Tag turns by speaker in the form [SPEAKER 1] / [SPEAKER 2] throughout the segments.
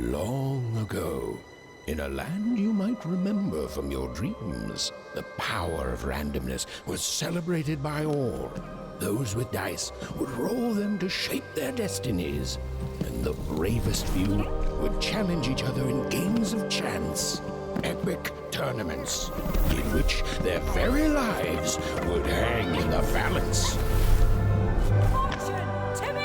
[SPEAKER 1] Long ago, in a land you might remember from your dreams, the power of randomness was celebrated by all. Those with dice would roll them to shape their destinies, and the bravest few would challenge each other in games of chance. Epic tournaments in which their very lives would hang in the balance.
[SPEAKER 2] Fortune to me!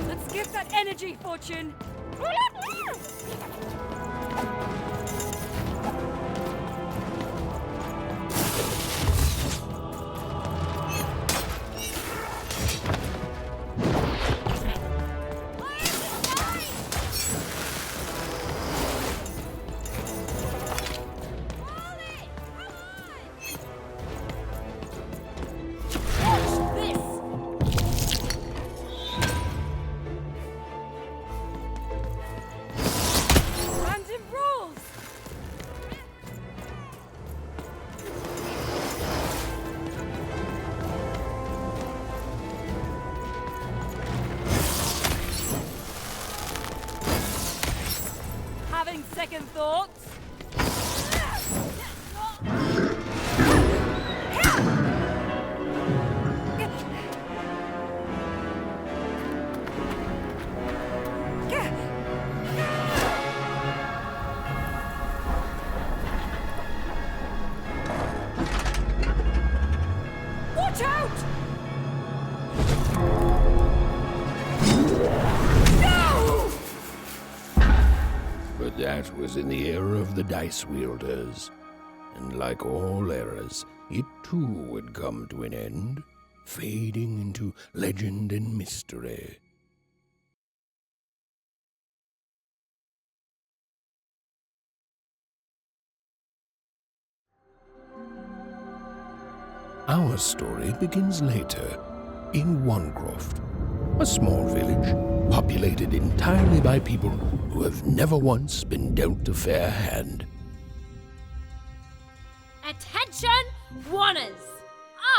[SPEAKER 2] Let's get that energy, Fortune! Having second thoughts? Watch out! No!
[SPEAKER 1] But that was in the era of the dice wielders. And like all eras, it too would come to an end, fading into legend and mystery. Our story begins later, in Wanecroft, a small village populated entirely by people who have never once been dealt a fair hand.
[SPEAKER 3] Attention, Wanners!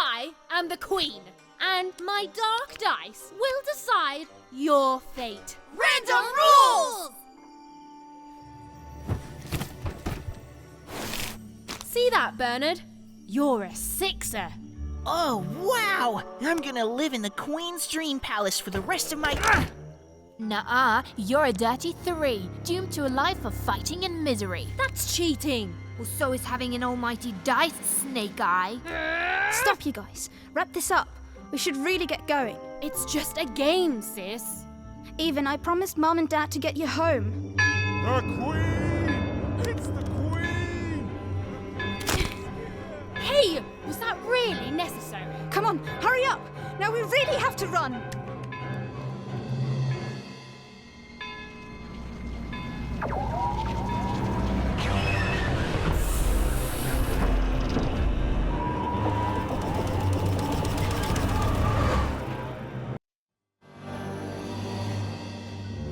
[SPEAKER 3] I am the Queen, and my dark dice will decide your fate.
[SPEAKER 2] Random rules!
[SPEAKER 3] See that, Bernard? You're a sixer.
[SPEAKER 4] Oh, wow! I'm gonna live in the Queen's Dream Palace for the rest of my...
[SPEAKER 3] Nuh-uh, you're a dirty 3, doomed to a life of fighting and misery. That's cheating. Well, so is having an almighty dice, Snake Eye.
[SPEAKER 5] Stop, you guys. Wrap this up. We should really get going.
[SPEAKER 3] It's just a game, sis.
[SPEAKER 5] Even I promised Mom and Dad to get you home.
[SPEAKER 6] The Queen! It's the Queen!
[SPEAKER 3] Hey, was that really necessary?
[SPEAKER 5] Come on, hurry up! Now we really have to run!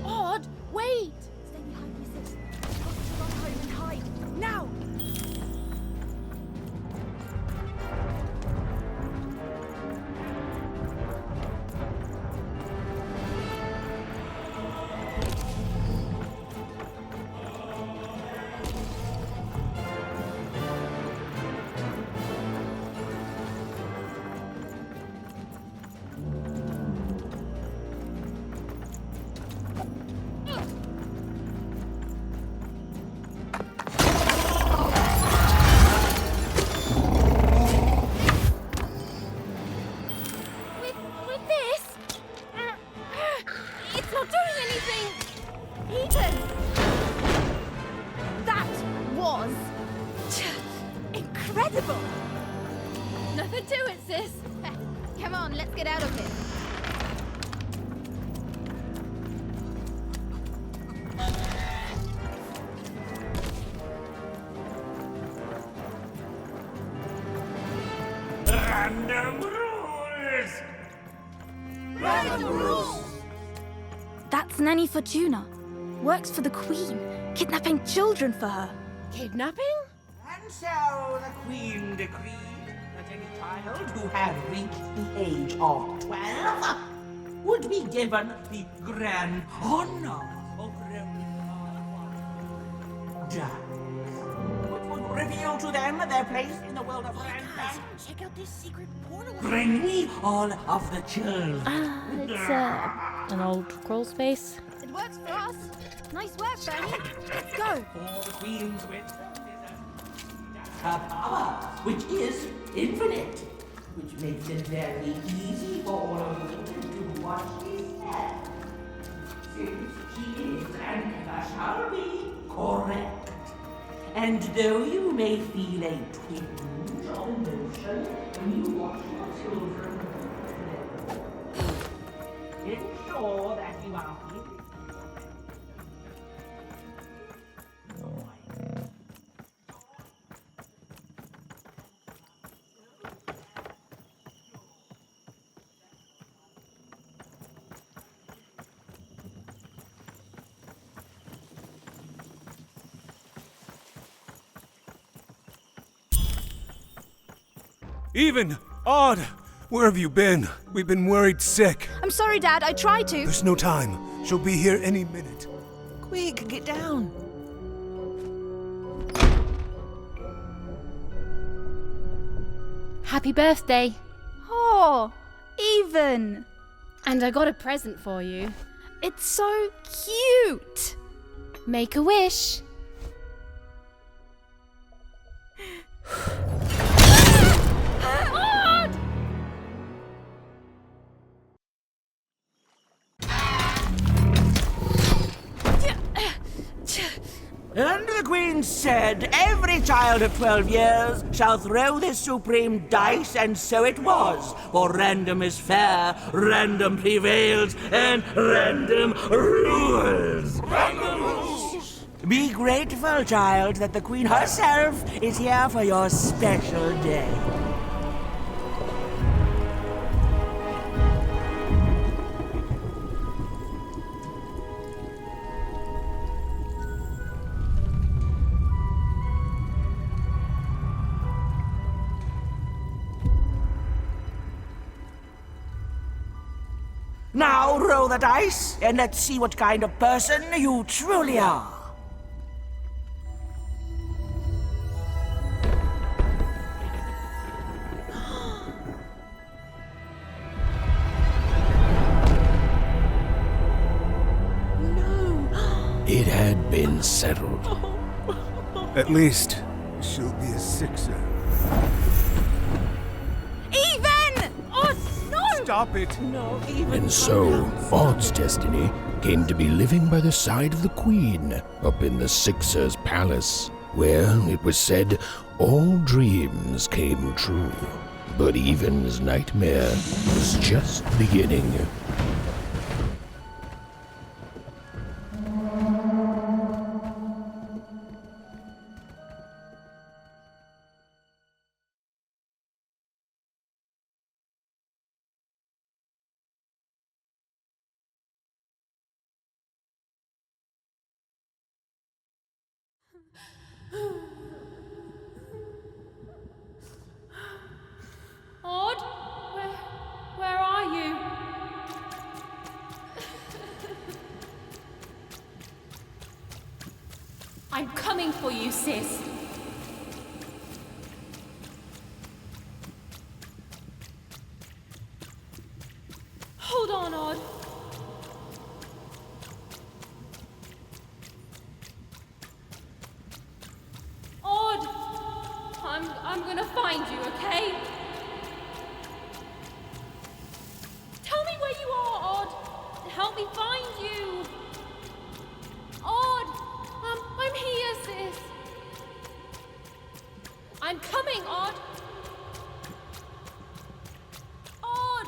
[SPEAKER 3] Odd, wait!
[SPEAKER 5] Stay behind me, sis. I've got to run home and hide. Now!
[SPEAKER 2] incredible!
[SPEAKER 3] Nothing to it, sis. Come on, let's get out of here.
[SPEAKER 6] Random rules!
[SPEAKER 2] Random rules!
[SPEAKER 5] That's Nanny Fortuna. Works for the Queen, kidnapping children for her.
[SPEAKER 2] Kidnapping?
[SPEAKER 7] And so the Queen decreed that any child who had reached the age of 12 would be given the grand honor of reigning dice, which would reveal to them their place in the world of Random.
[SPEAKER 4] Check out this secret portal.
[SPEAKER 7] Bring me all of the children.
[SPEAKER 8] It's an old crawl space.
[SPEAKER 3] It works for us. Nice work, Bernie. Let's go.
[SPEAKER 7] For the Queen's wisdom is her power, which is infinite, which makes it very easy for all of you to do what she said. Since she is and ever shall be correct. And though you may feel a twinge of emotion when you watch your children, ensure that you are feeling.
[SPEAKER 6] Even! Odd! Where have you been? We've been worried sick.
[SPEAKER 5] I'm sorry, Dad. I tried to.
[SPEAKER 6] There's no time. She'll be here any minute.
[SPEAKER 2] Quick, get down.
[SPEAKER 8] Happy birthday.
[SPEAKER 5] Oh, Even.
[SPEAKER 8] And I got a present for you.
[SPEAKER 5] It's so cute.
[SPEAKER 8] Make a wish.
[SPEAKER 7] And the Queen said, every child of 12 years shall throw this supreme dice, and so it was. For random is fair, random prevails, and random rules. Random rules! Be grateful, child, that the Queen herself is here for your special day. Now roll the dice, and let's see what kind of person you truly are.
[SPEAKER 1] It had been settled.
[SPEAKER 6] At least, she'll be a sixer.
[SPEAKER 5] Even! Oh, no!
[SPEAKER 6] Stop it!
[SPEAKER 1] And so, Odd's destiny came to be living by the side of the Queen up in the Sixer's palace, where, it was said, all dreams came true. But Even's nightmare was just beginning.
[SPEAKER 2] Odd? Where are you? I'm coming for you, sis. Hold on, Odd. Odd! I'm gonna find you, okay? Tell me where you are, Odd. Help me find you. Odd! I'm here, sis. I'm coming, Odd! Odd!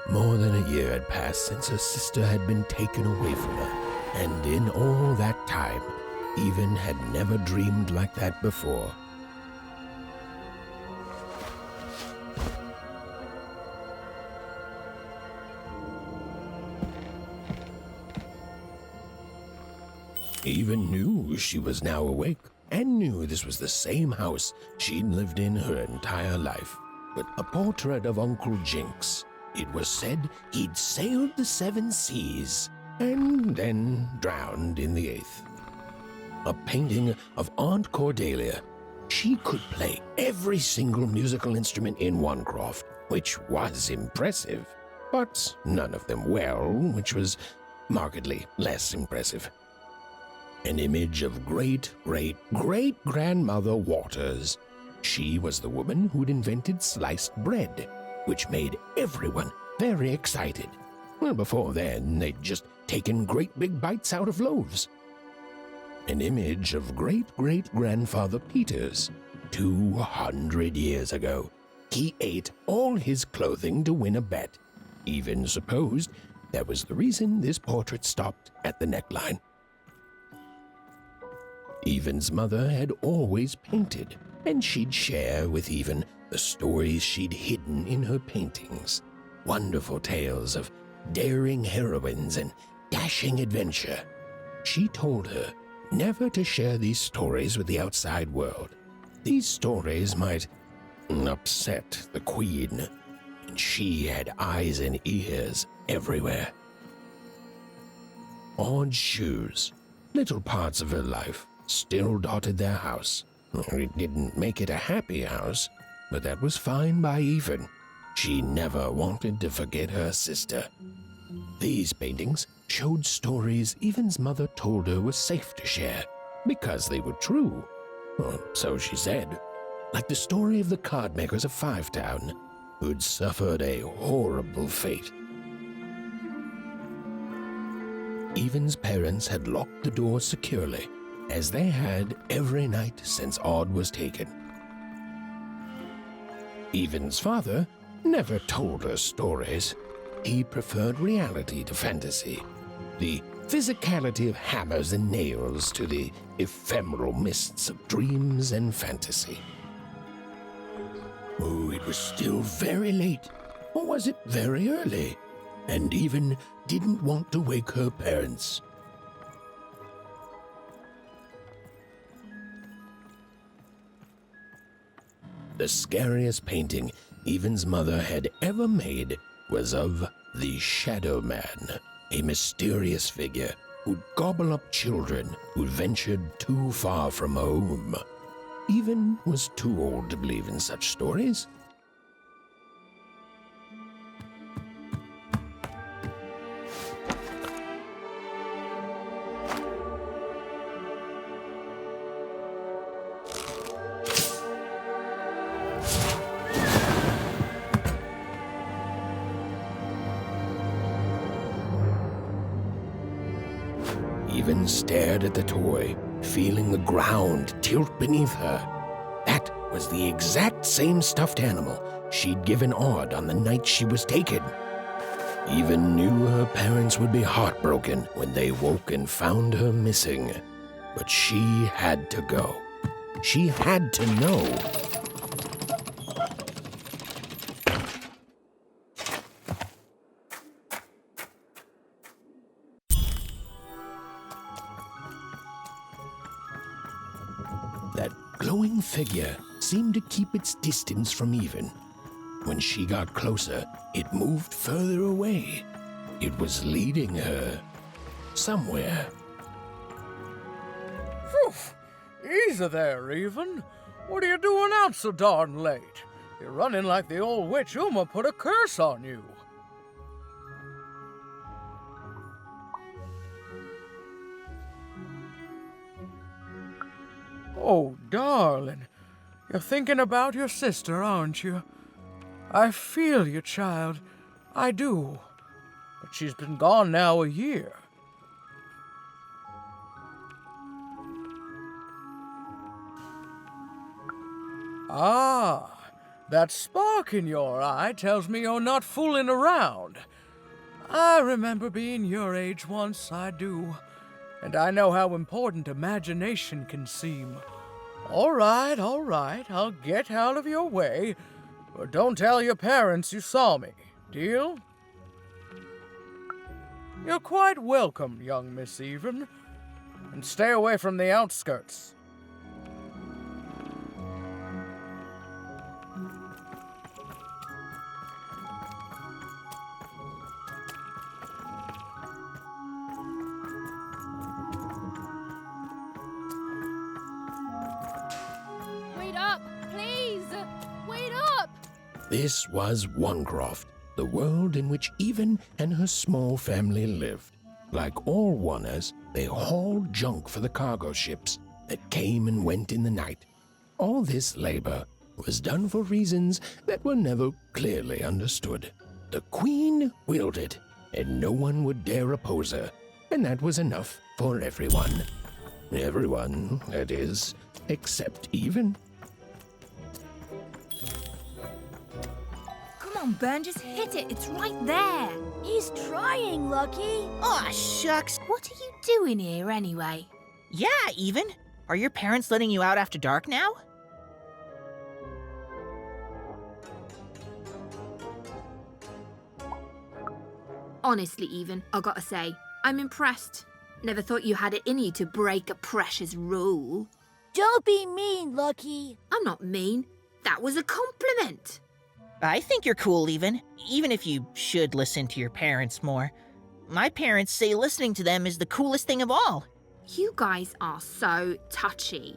[SPEAKER 1] More than a year had passed since her sister had been taken away from her, and in all that time, Even had never dreamed like that before. Even knew she was now awake, and knew this was the same house she'd lived in her entire life. But a portrait of Uncle Jinx. It was said he'd sailed the 7 seas and then drowned in the 8th. A painting of Aunt Cordelia. She could play every single musical instrument in Wanecroft, which was impressive, but none of them well, which was markedly less impressive. An image of great-great-great-grandmother Waters. She was the woman who'd invented sliced bread, which made everyone very excited. Well, before then, they'd just taken great big bites out of loaves. An image of great-great-grandfather Peters. 200 years ago, he ate all his clothing to win a bet. Even supposed that was the reason this portrait stopped at the neckline. Even's mother had always painted, and she'd share with Even the stories she'd hidden in her paintings. Wonderful tales of daring heroines and dashing adventure. She told her never to share these stories with the outside world. These stories might upset the Queen, and she had eyes and ears everywhere. Odd shoes, little parts of her life, still dotted their house. It didn't make it a happy house, but that was fine by Even. She never wanted to forget her sister. These paintings showed stories Even's mother told her were safe to share, because they were true. Or so she said. Like the story of the card makers of Five Town, who'd suffered a horrible fate. Even's parents had locked the door securely, as they had every night since Odd was taken. Even's father never told her stories. He preferred reality to fantasy, the physicality of hammers and nails to the ephemeral mists of dreams and fantasy. Oh, it was still very late, or was it very early? And Even didn't want to wake her parents. The scariest painting Even's mother had ever made was of the Shadow Man, a mysterious figure who'd gobble up children who'd ventured too far from home. Even was too old to believe in such stories. Even stared at the toy, feeling the ground tilt beneath her. That was the exact same stuffed animal she'd given Odd on the night she was taken. Even knew her parents would be heartbroken when they woke and found her missing. But she had to go. She had to know. That glowing figure seemed to keep its distance from Even. When she got closer, it moved further away. It was leading her somewhere.
[SPEAKER 6] Phew,
[SPEAKER 9] Easy there, Even. What are you doing out so darn late? You're running like the old witch Uma put a curse on you. Oh, darling. You're thinking about your sister, aren't you? I feel you, child. I do. But she's been gone now a year. Ah, that spark in your eye tells me you're not fooling around. I remember being your age once, I do. And I know how important imagination can seem. All right, I'll get out of your way. But don't tell your parents you saw me. Deal? You're quite welcome, young Miss Even. And stay away from the outskirts.
[SPEAKER 2] Wait up, please! Wait up!
[SPEAKER 1] This was Onecroft, the world in which Even and her small family lived. Like all Oners, they hauled junk for the cargo ships that came and went in the night. All this labor was done for reasons that were never clearly understood. The Queen willed it, and no one would dare oppose her, and that was enough for everyone. Everyone, that is, except Even.
[SPEAKER 3] Come on, Burn, just hit it. It's right there.
[SPEAKER 5] He's trying, Lucky.
[SPEAKER 4] Aw, shucks.
[SPEAKER 3] What are you doing here anyway?
[SPEAKER 4] Yeah, Even. Are your parents letting you out after dark now?
[SPEAKER 3] Honestly, Even, I gotta say, I'm impressed. Never thought you had it in you to break a precious rule.
[SPEAKER 5] Don't be mean, Lucky.
[SPEAKER 3] I'm not mean. That was a compliment.
[SPEAKER 4] I think you're cool, even if you should listen to your parents more. My parents say listening to them is the coolest thing of all.
[SPEAKER 3] You guys are so touchy.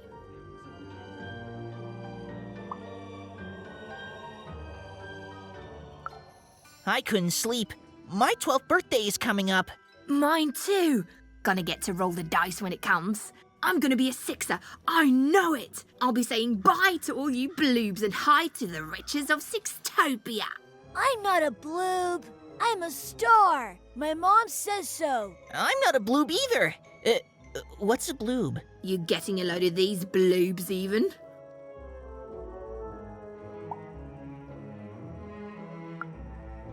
[SPEAKER 4] I couldn't sleep. My 12th birthday is coming up.
[SPEAKER 3] Mine too. Gonna get to roll the dice when it comes. I'm gonna be a sixer. I know it. I'll be saying bye to all you bloobs and hi to the riches of Sixtopia.
[SPEAKER 5] I'm not a bloob. I'm a star. My mom says so.
[SPEAKER 4] I'm not a bloob either. What's a bloob?
[SPEAKER 3] You getting a load of these bloobs, Even?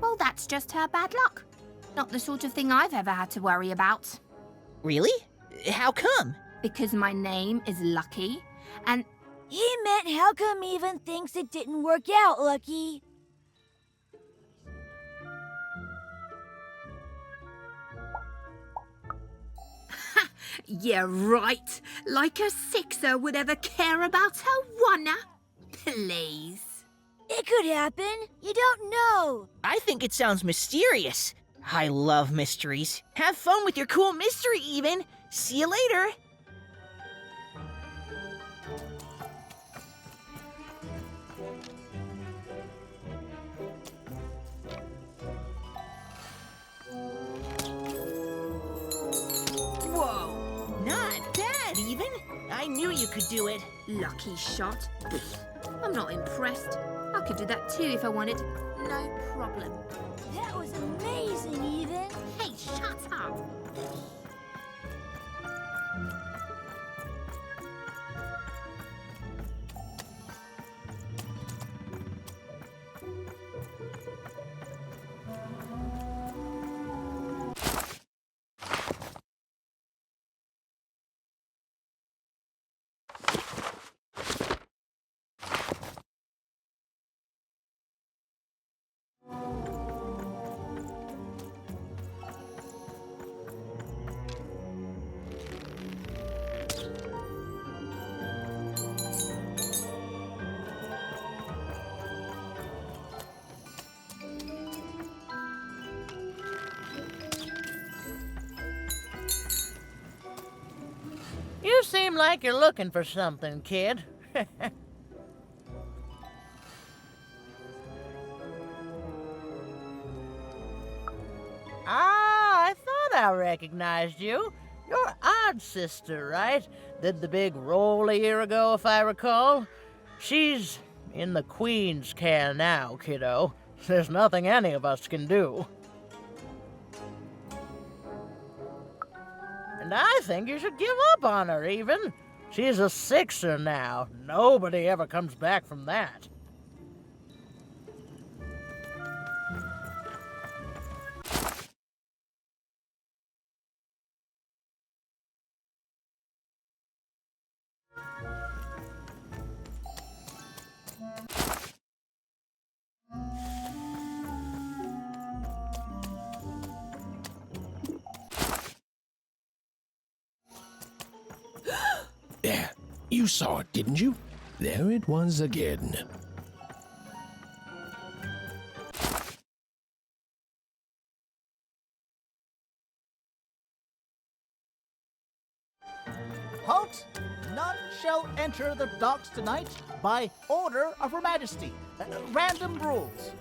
[SPEAKER 3] Well, that's just her bad luck. Not the sort of thing I've ever had to worry about.
[SPEAKER 4] Really? How come?
[SPEAKER 3] Because my name is Lucky, and
[SPEAKER 5] He meant how come Even thinks it didn't work out, Lucky?
[SPEAKER 3] yeah, right. Like a sixer would ever care about her oneer. Please.
[SPEAKER 5] It could happen. You don't know.
[SPEAKER 4] I think it sounds mysterious. I love mysteries. Have fun with your cool mystery, Even. See you later.
[SPEAKER 3] Whoa.
[SPEAKER 4] Not bad, Even. I knew you could do it.
[SPEAKER 3] Lucky shot. I'm not impressed. I could do that too if I wanted. No problem.
[SPEAKER 5] That was amazing, Even.
[SPEAKER 3] Hey, shut up.
[SPEAKER 7] seem like you're looking for something, kid. I thought I recognized you. You're Odd's sister, right? Did the big roll a year ago, if I recall. She's in the Queen's care now, kiddo. There's nothing any of us can do. And I think you should give up on her, even. She's a Sixer now. Nobody ever comes back from that.
[SPEAKER 1] There, you saw it, didn't you? There it was again.
[SPEAKER 10] Halt! None shall enter the docks tonight by order of Her Majesty. Random rules.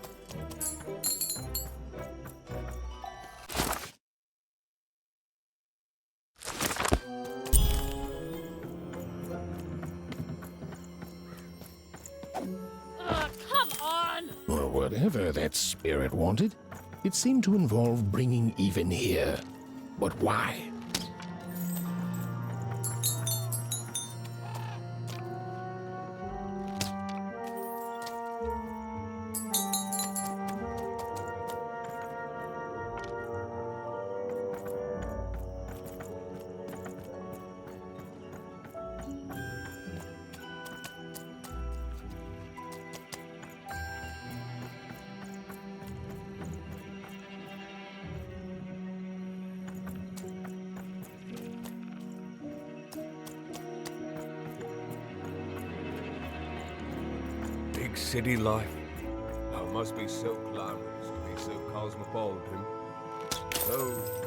[SPEAKER 2] Come on!
[SPEAKER 1] Or whatever that spirit wanted, it seemed to involve bringing Even here. But why?
[SPEAKER 6] Big city life. Oh, it must be so glamorous to be so cosmopolitan. So...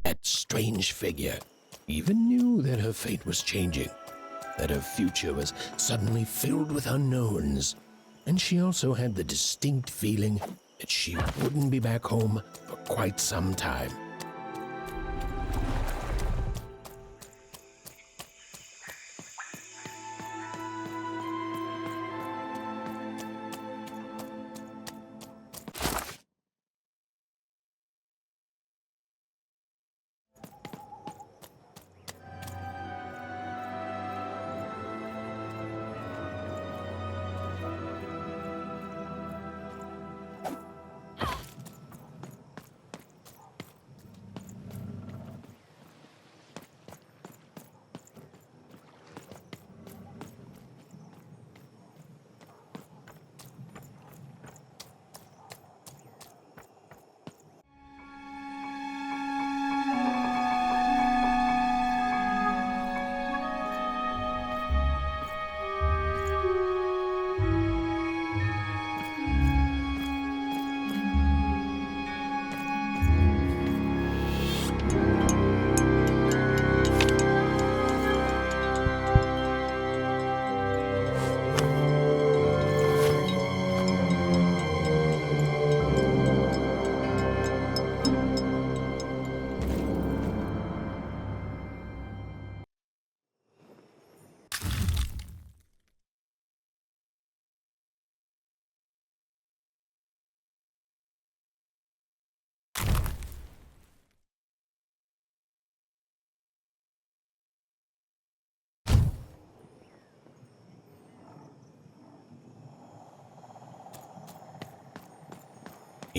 [SPEAKER 1] That strange figure even knew that her fate was changing, that her future was suddenly filled with unknowns, and she also had the distinct feeling that she wouldn't be back home for quite some time.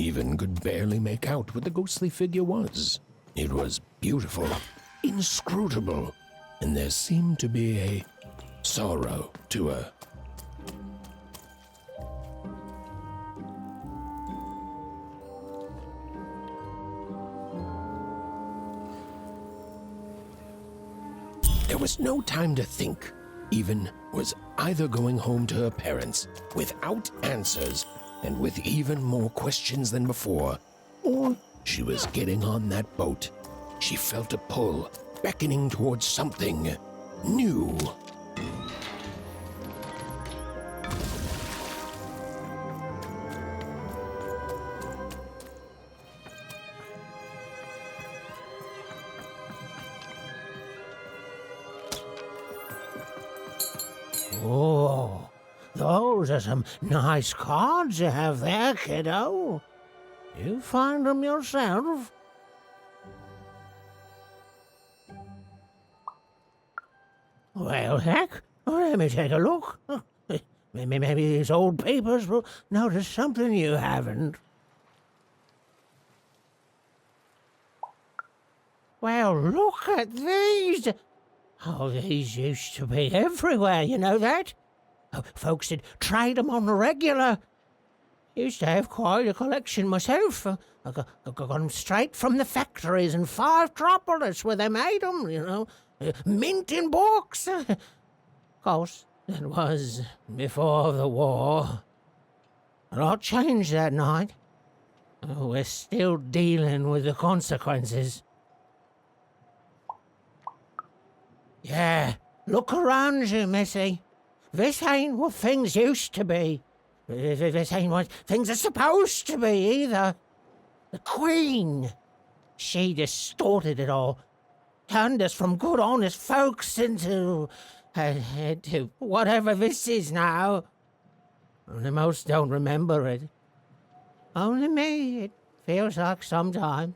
[SPEAKER 1] Even could barely make out what the ghostly figure was. It was beautiful, inscrutable, and there seemed to be a sorrow to her. There was no time to think. Even was either going home to her parents without answers and with even more questions than before, or she was getting on that boat. She felt a pull, beckoning towards something new.
[SPEAKER 11] Oh, those are some nice cards you have there, kiddo. You find them yourself? Well, heck, let me take a look. Maybe these old papers will notice something you haven't. Well, look at these. Oh, these used to be everywhere, you know that? Oh, folks would trade them on the regular. Used to have quite a collection myself. I got them straight from the factories in 5 Tropolis where they made them, you know. Mint in books. Of course, that was before the war. A lot changed that night. Oh, we're still dealing with the consequences. Yeah, look around you, Missy. This ain't what things used to be. This ain't what things are supposed to be, either. The Queen, she distorted it all. Turned us from good, honest folks into whatever this is now. Only most don't remember it. Only me, it feels like sometimes.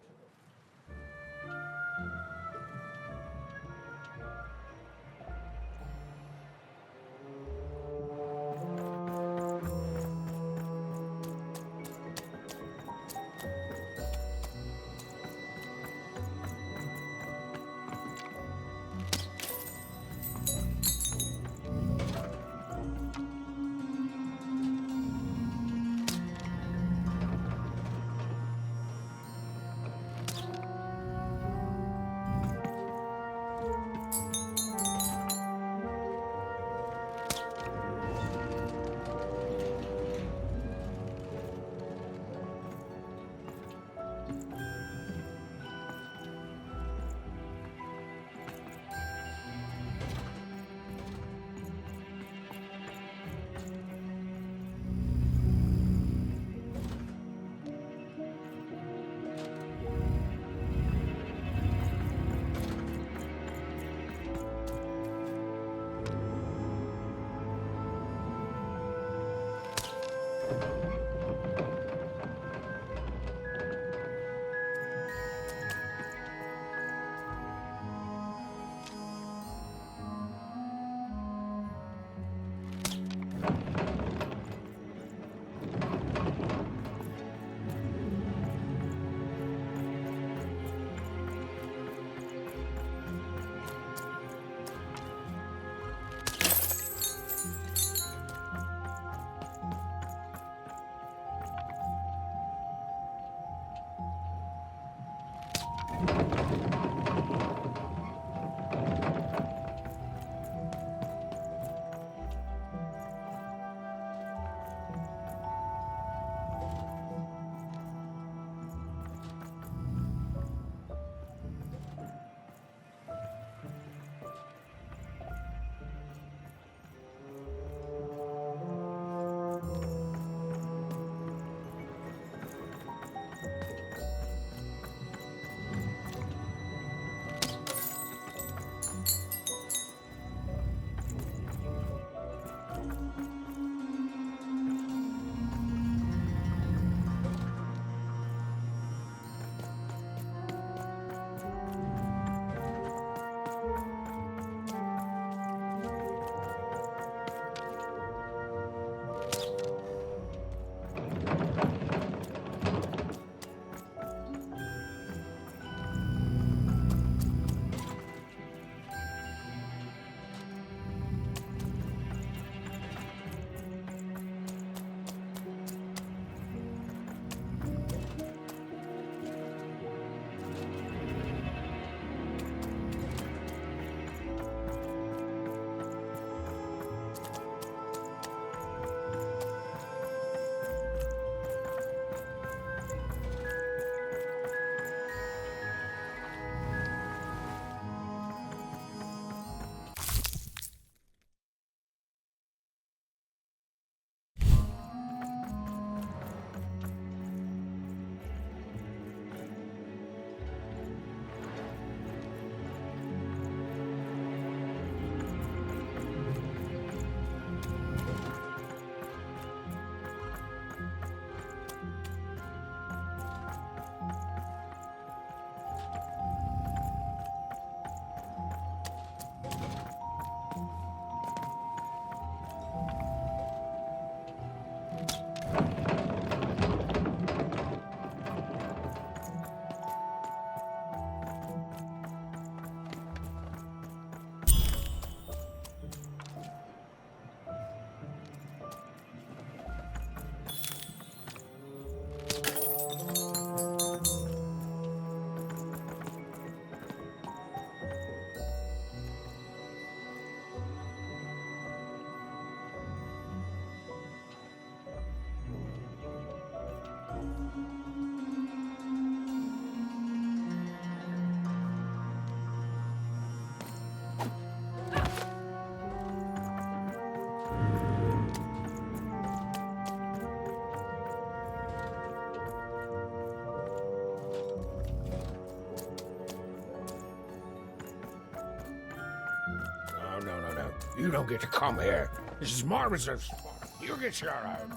[SPEAKER 1] You don't get to come here. This is my reserve spot. You get your own.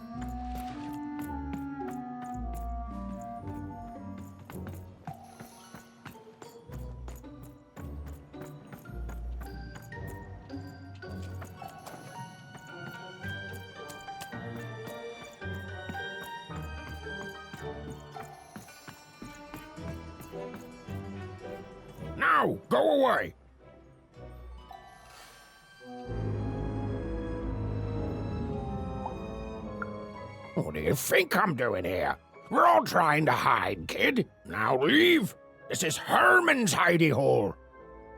[SPEAKER 1] Now, go away. What do you think I'm doing here? We're all trying to hide, kid. Now leave. This is Herman's hidey hole.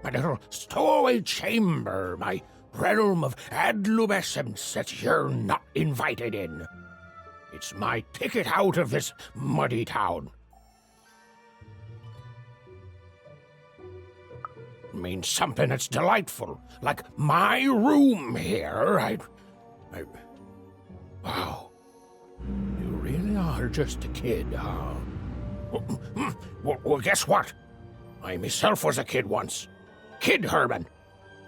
[SPEAKER 1] My little stowaway chamber, my realm of adlubescence that you're not invited in. It's my ticket out of this muddy town. Means something that's delightful, like my room here. Wow. You really are just a kid, huh? Well, guess what? I myself was a kid once. Kid Herman.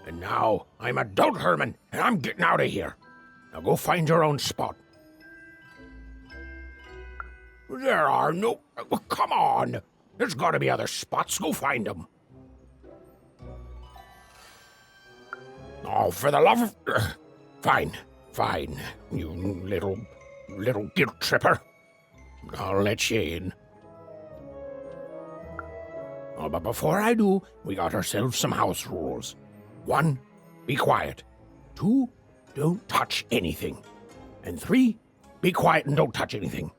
[SPEAKER 1] And now I'm adult Herman, and I'm getting out of here. Now go find your own spot. There are no... Come on. There's got to be other spots. Go find them. Oh, for the love of... Fine, you little guilt tripper. I'll let you in. Oh, but before I do, we got ourselves some house rules. 1, be quiet. 2, don't touch anything. And 3, be quiet and don't touch anything.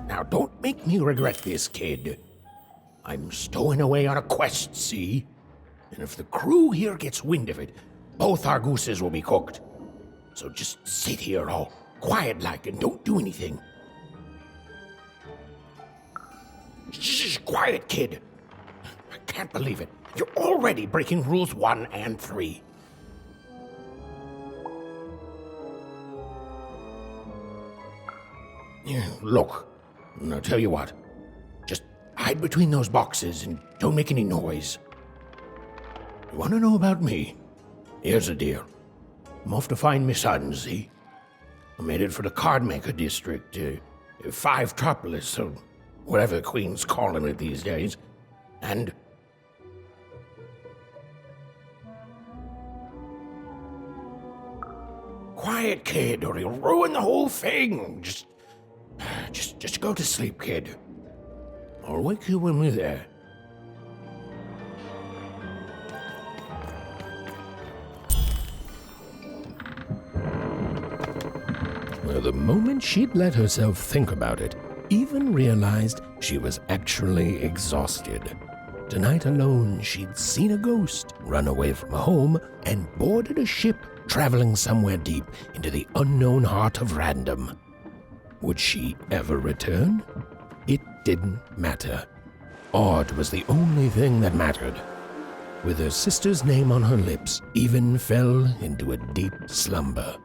[SPEAKER 1] Now, don't make me regret this, kid. I'm stowing away on a quest, see? And if the crew here gets wind of it, both our gooses will be cooked. So just sit here all quiet-like and don't do anything. Shh, quiet, kid. I can't believe it. You're already breaking rules 1 and 3. Look. I'll tell you what, just hide between those boxes and don't make any noise. You want to know about me? Here's the deal. I'm off to find my son, see? I'm headed for the Cardmaker district, 5-Tropolis, or whatever the Queen's calling it these days. And... Quiet, kid, or you'll ruin the whole thing. Just go to sleep, kid. I'll wake you when we're there. Well, the moment she'd let herself think about it, even realized she was actually exhausted. Tonight alone, she'd seen a ghost, run away from home, and boarded a ship traveling somewhere deep into the unknown heart of Random. Would she ever return? It didn't matter. Odd was the only thing that mattered. With her sister's name on her lips, Even fell into a deep slumber.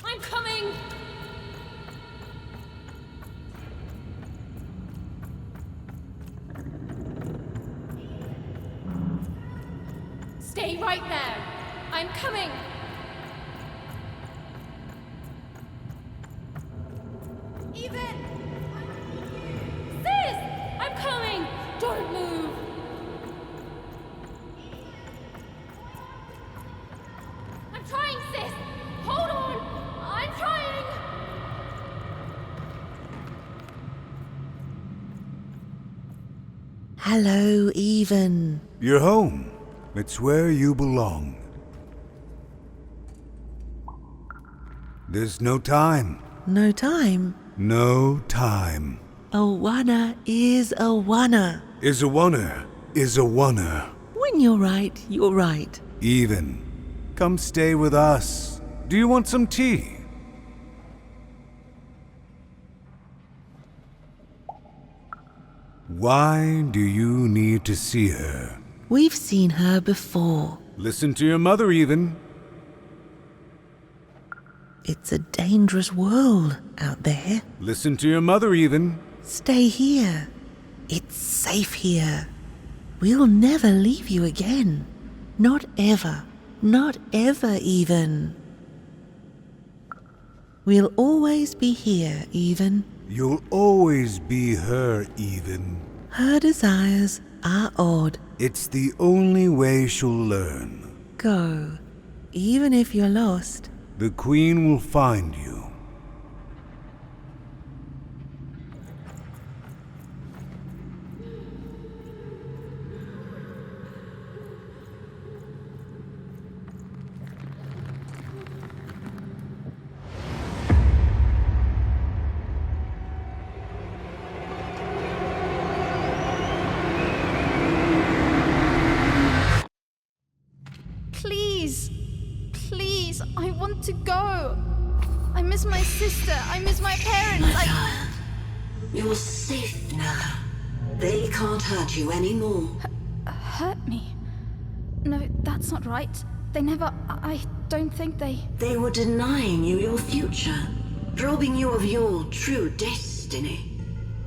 [SPEAKER 2] I'm coming! Stay right there. I'm coming. Even! Sis! I'm coming! Don't move! I'm trying, sis! Hold on! I'm trying!
[SPEAKER 12] Hello, Even.
[SPEAKER 13] You're home. It's where you belong. There's no time.
[SPEAKER 12] No time?
[SPEAKER 13] No time.
[SPEAKER 12] A wanna is a wanna.
[SPEAKER 13] Is a wanna is a wanna.
[SPEAKER 12] When You're right, you're right.
[SPEAKER 13] Even, come stay with us. Do you want some tea? Why do you need to see her?
[SPEAKER 12] We've seen her before.
[SPEAKER 13] Listen to your mother, Even.
[SPEAKER 12] It's a dangerous world out there.
[SPEAKER 13] Listen to your mother, Even.
[SPEAKER 12] Stay here. It's safe here. We'll never leave you again. Not ever. Not ever, Even. We'll always be here, Even.
[SPEAKER 13] You'll always be her, Even.
[SPEAKER 12] Her desires are odd.
[SPEAKER 13] It's the only way she'll learn.
[SPEAKER 12] Go. Even if you're lost.
[SPEAKER 13] The Queen will find you.
[SPEAKER 5] Please. Please, I want to go. I miss my sister. I miss my parents.
[SPEAKER 14] You're safe now. They can't hurt you anymore.
[SPEAKER 5] Hurt me? No, that's not right. They never... I don't think they...
[SPEAKER 14] They were denying you your future, robbing you of your true destiny.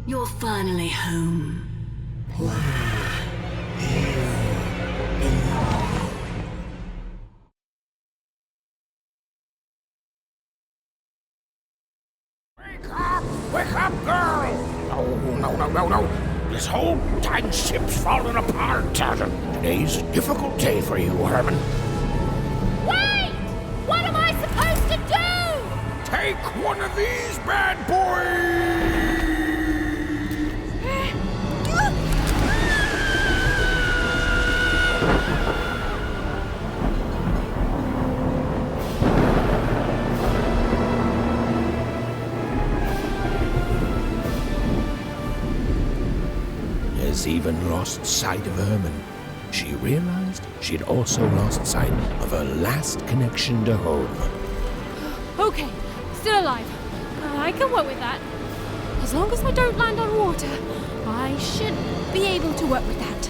[SPEAKER 14] You're finally home.
[SPEAKER 1] Wake up, girl! No. This whole time ship's falling apart. Today's a difficult day for you, Herman.
[SPEAKER 2] Wait! What am I supposed to do?
[SPEAKER 1] Take one of these bad boys! As Even lost sight of Herman, she realized she'd also lost sight of her last connection to home.
[SPEAKER 2] Okay, still alive. I can work with that. As long as I don't land on water, I should be able to work with that.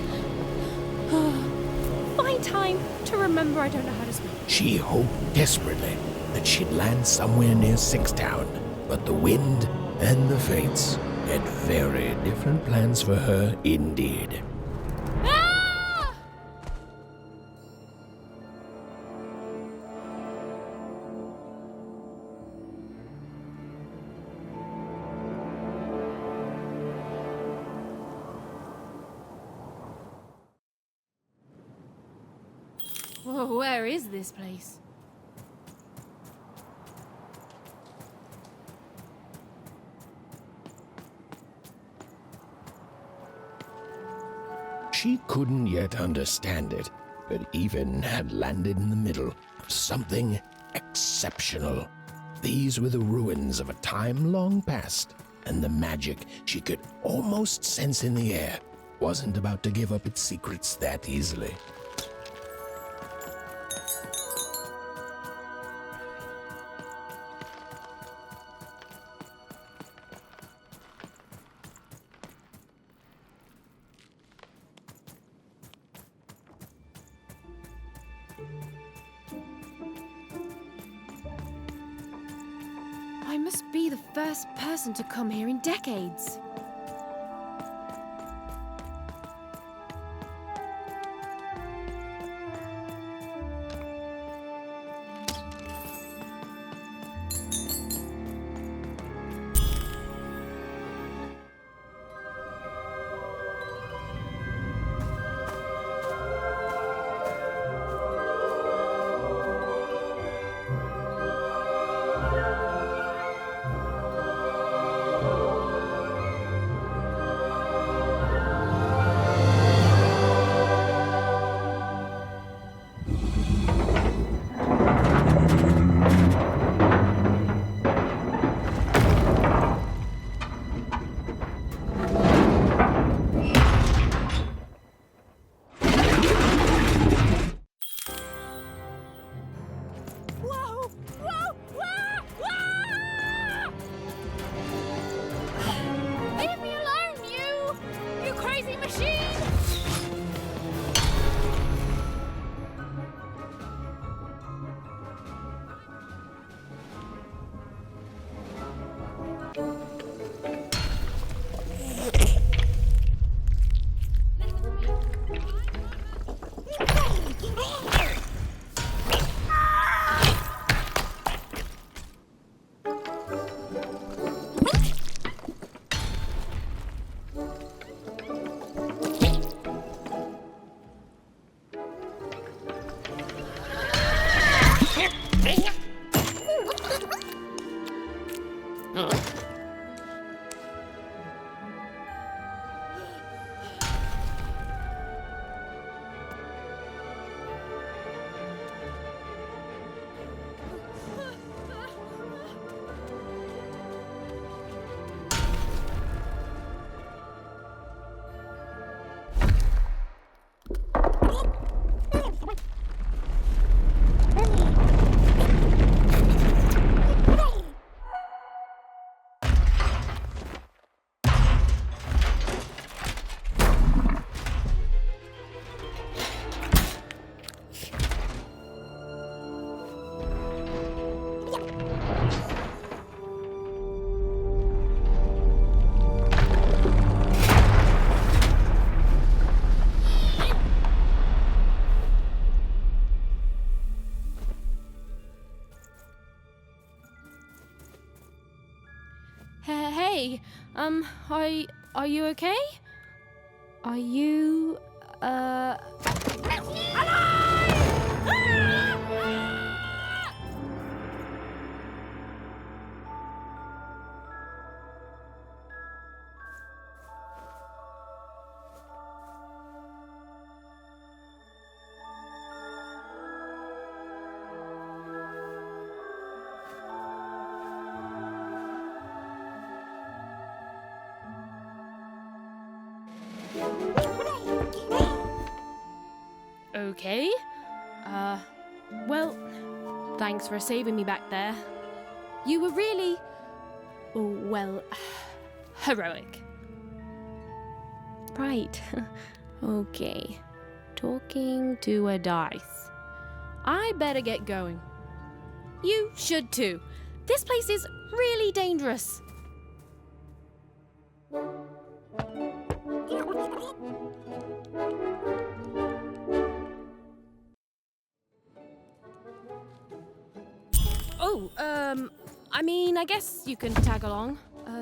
[SPEAKER 2] Find time to remember I don't know how to swim.
[SPEAKER 1] She hoped desperately that she'd land somewhere near Sixtown, but the wind and the fates had very different plans for her indeed.
[SPEAKER 2] Ah! Whoa, where is this place?
[SPEAKER 1] She couldn't yet understand it, but Even had landed in the middle of something exceptional. These were the ruins of a time long past, and the magic she could almost sense in the air wasn't about to give up its secrets that easily.
[SPEAKER 2] I must be the first person to come here in decades. crazy machine! Hey, are you okay? Are you, okay? Well, thanks for saving me back there. You were really, well, heroic. Right. Okay. Talking to a dice. I better get going. You should too. This place is really dangerous. Oh, I mean, I guess you can tag along.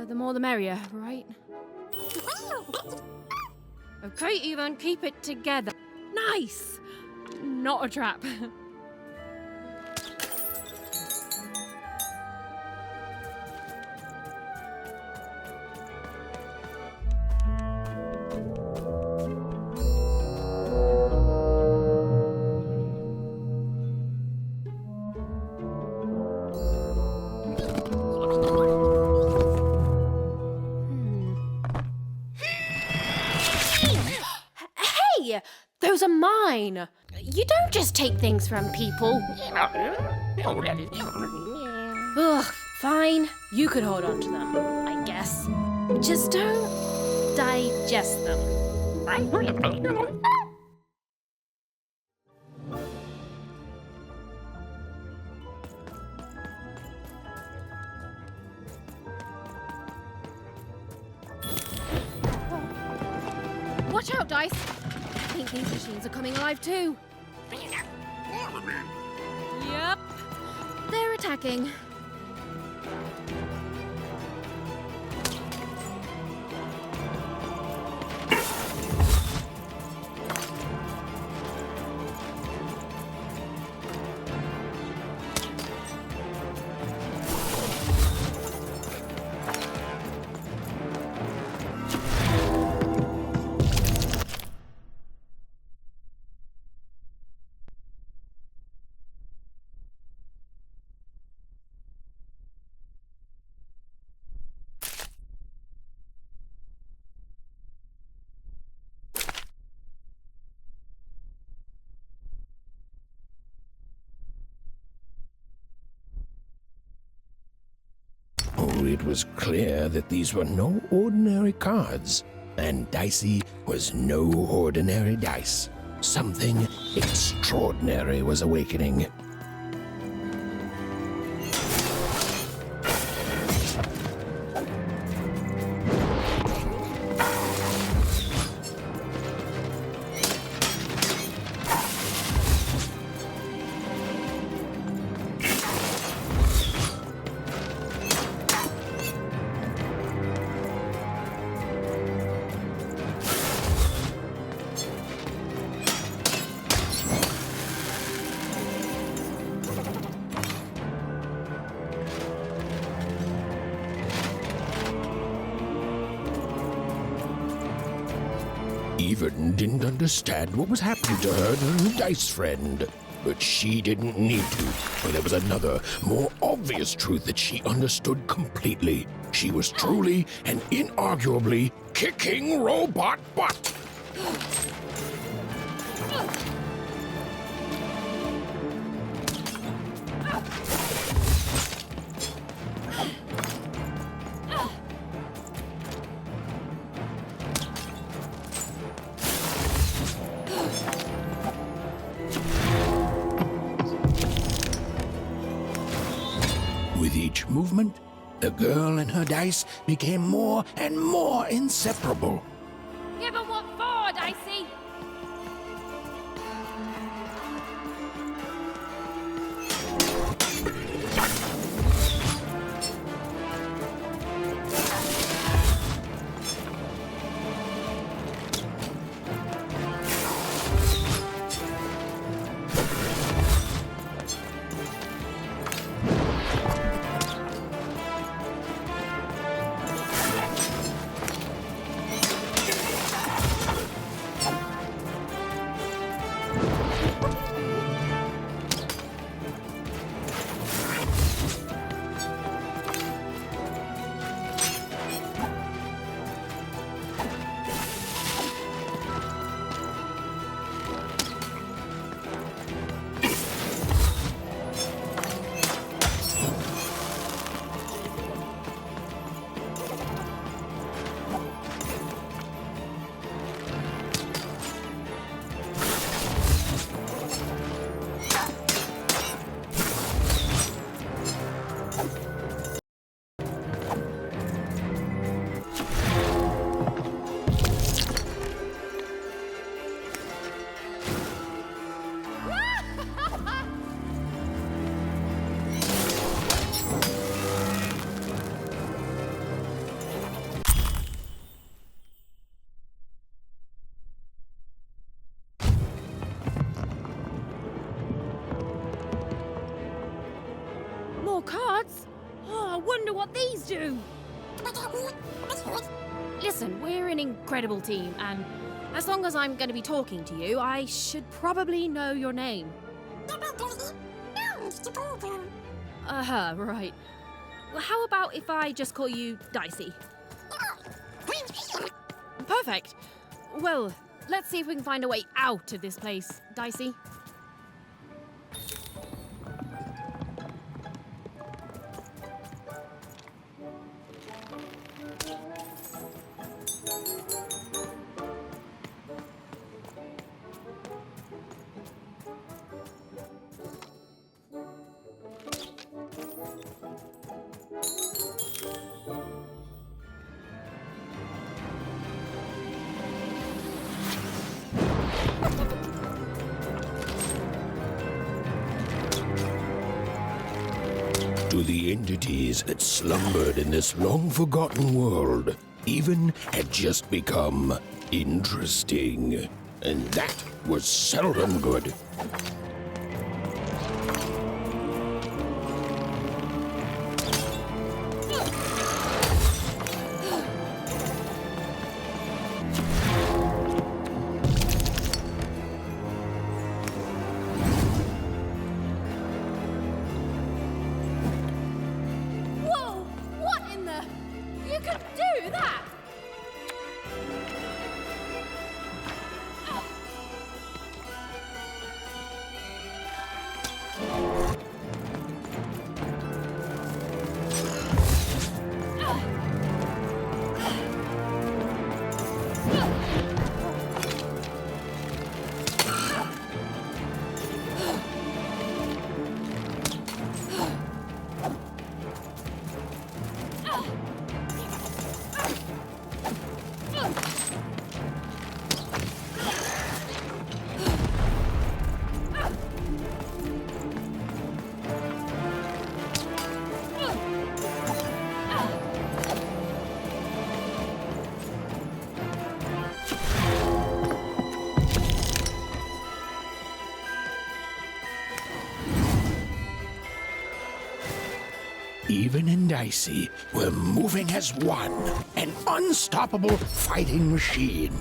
[SPEAKER 2] The more the merrier, right? Okay, Ethan, keep it together. Nice! Not a trap. Those are mine. You don't just take things from people. Ugh, fine. You could hold on to them, I guess. Just don't digest them. Watch out, Dice. I think these machines are coming alive too. Yep. They're attacking.
[SPEAKER 1] It was clear that these were no ordinary cards, And Dicey was no ordinary dice. Something extraordinary was awakening. Even didn't understand what was happening to her and her dice friend. But she didn't need to, for there was another, more obvious truth that she understood completely. She was truly and inarguably kicking robot butt. With each movement, the girl and her dice became more and more inseparable.
[SPEAKER 2] Give her what for, Dicey? More cards? Oh, I wonder what these do. Listen, we're an incredible team, and as long as I'm going to be talking to you, I should probably know your name. Right. Well, how about if I just call you Dicey? Perfect. Well, let's see if we can find a way out of this place, Dicey.
[SPEAKER 1] To the entities that slumbered in this long-forgotten world, even had just become interesting. And that was seldom good.
[SPEAKER 2] Whoa! What in the... You could do that!
[SPEAKER 1] Even and Dicey were moving as one, an unstoppable fighting machine.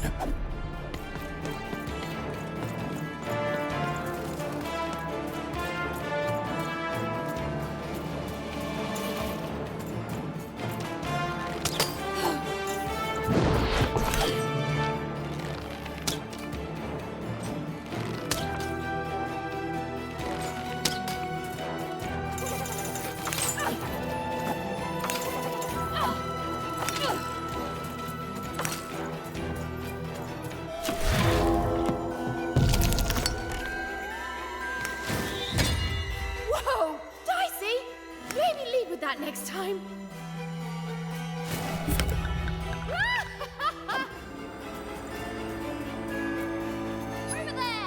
[SPEAKER 2] Whoa! Dicey! Maybe lead with that next time. Over there!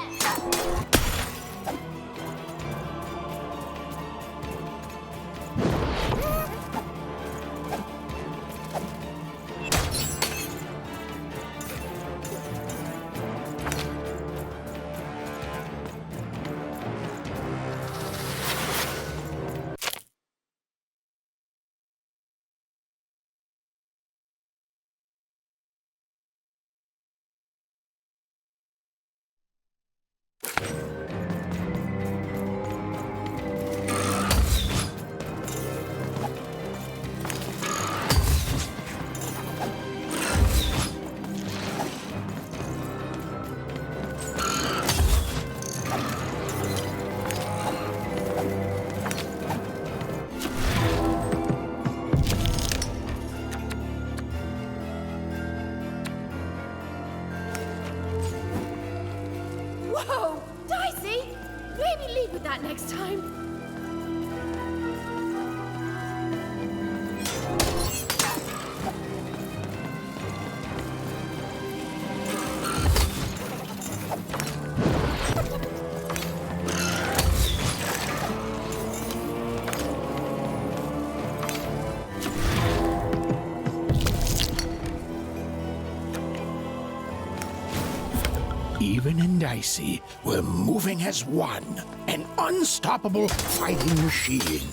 [SPEAKER 2] Whoa! Dicey! Maybe lead with that next time.
[SPEAKER 1] Even and Dicey were moving as one, an unstoppable fighting machine.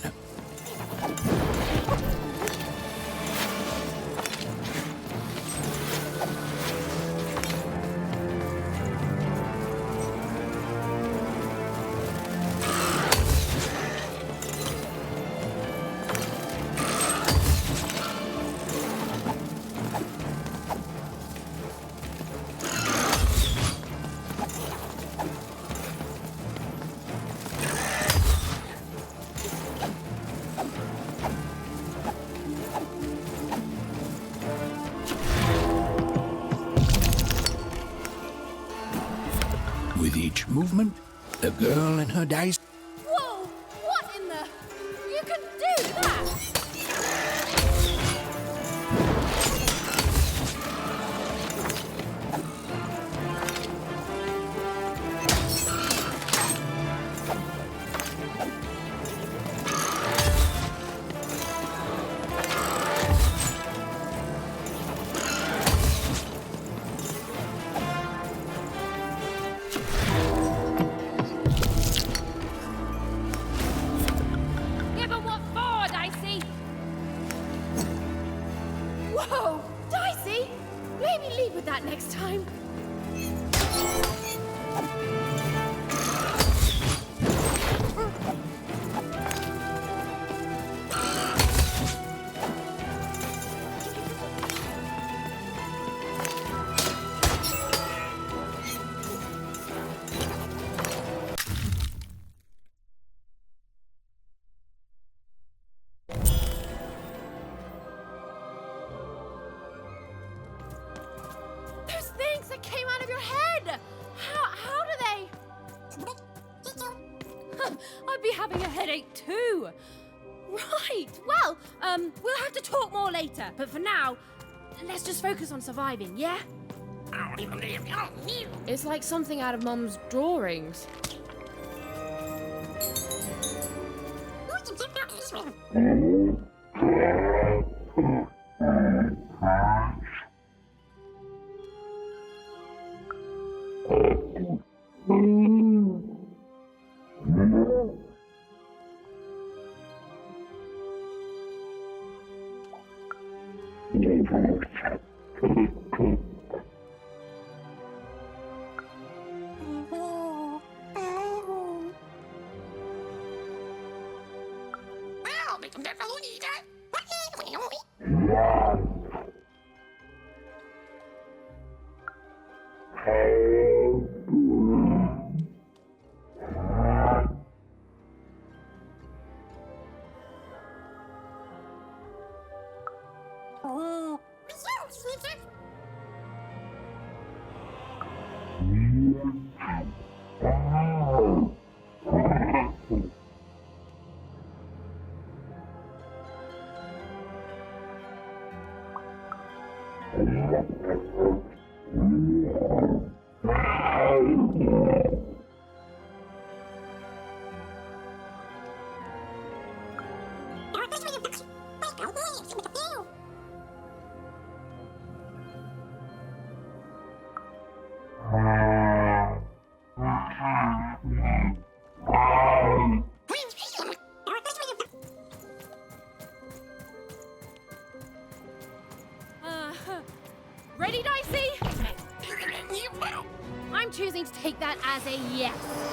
[SPEAKER 1] With each movement, the girl and her dice
[SPEAKER 2] Whoa! What in the... You can do that! Yeah, but what for, Dicey? Whoa! Dicey! Maybe lead with that next time. Those things that came out of your head! How do they... I'd be having a headache too. Right, well, we'll have to talk more later. But for now, let's just focus on surviving, yeah? It's like something out of Mum's drawings. Ready, Dicey? I'm choosing to take that as a yes.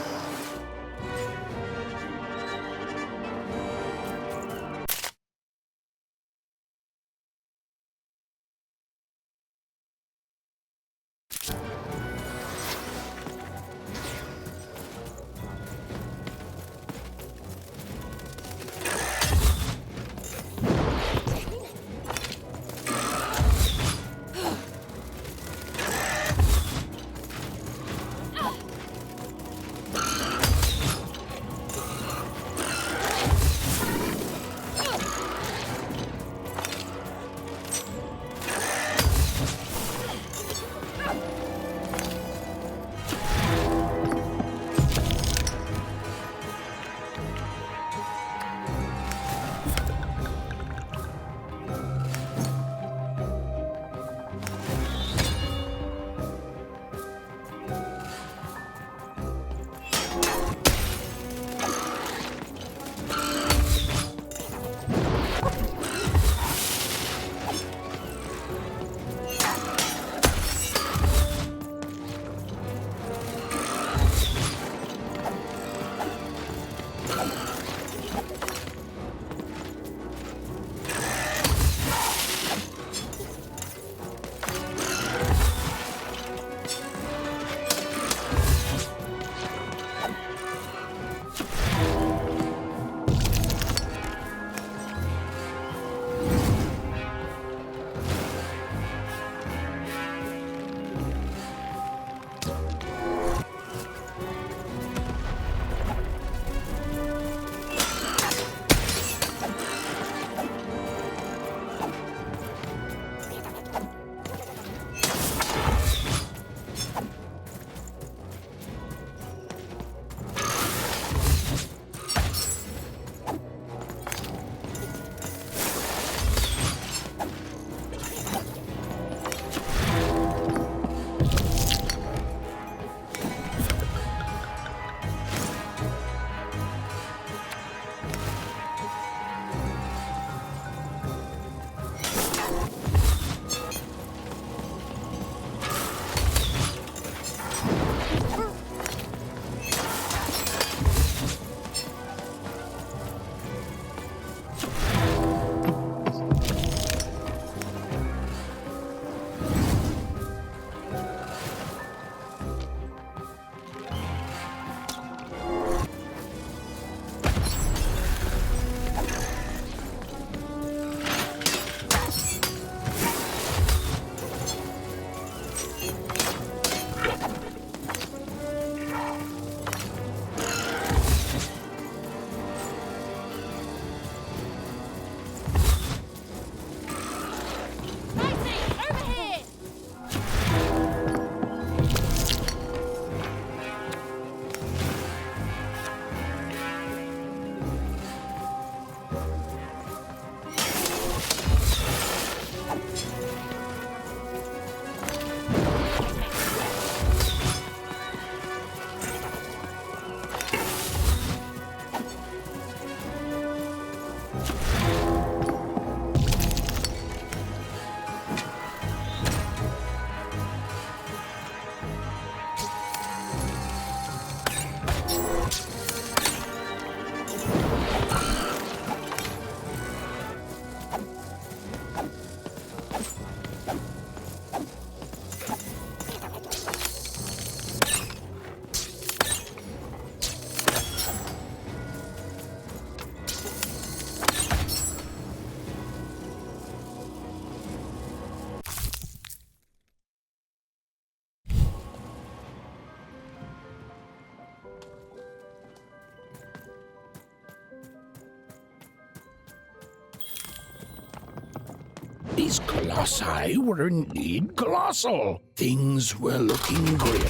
[SPEAKER 1] These colossi were indeed colossal. Things were looking grim.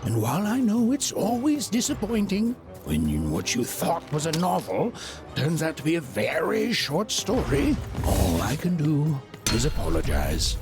[SPEAKER 1] And while I know it's always disappointing when what you thought was a novel turns out to be a very short story, all I can do is apologize.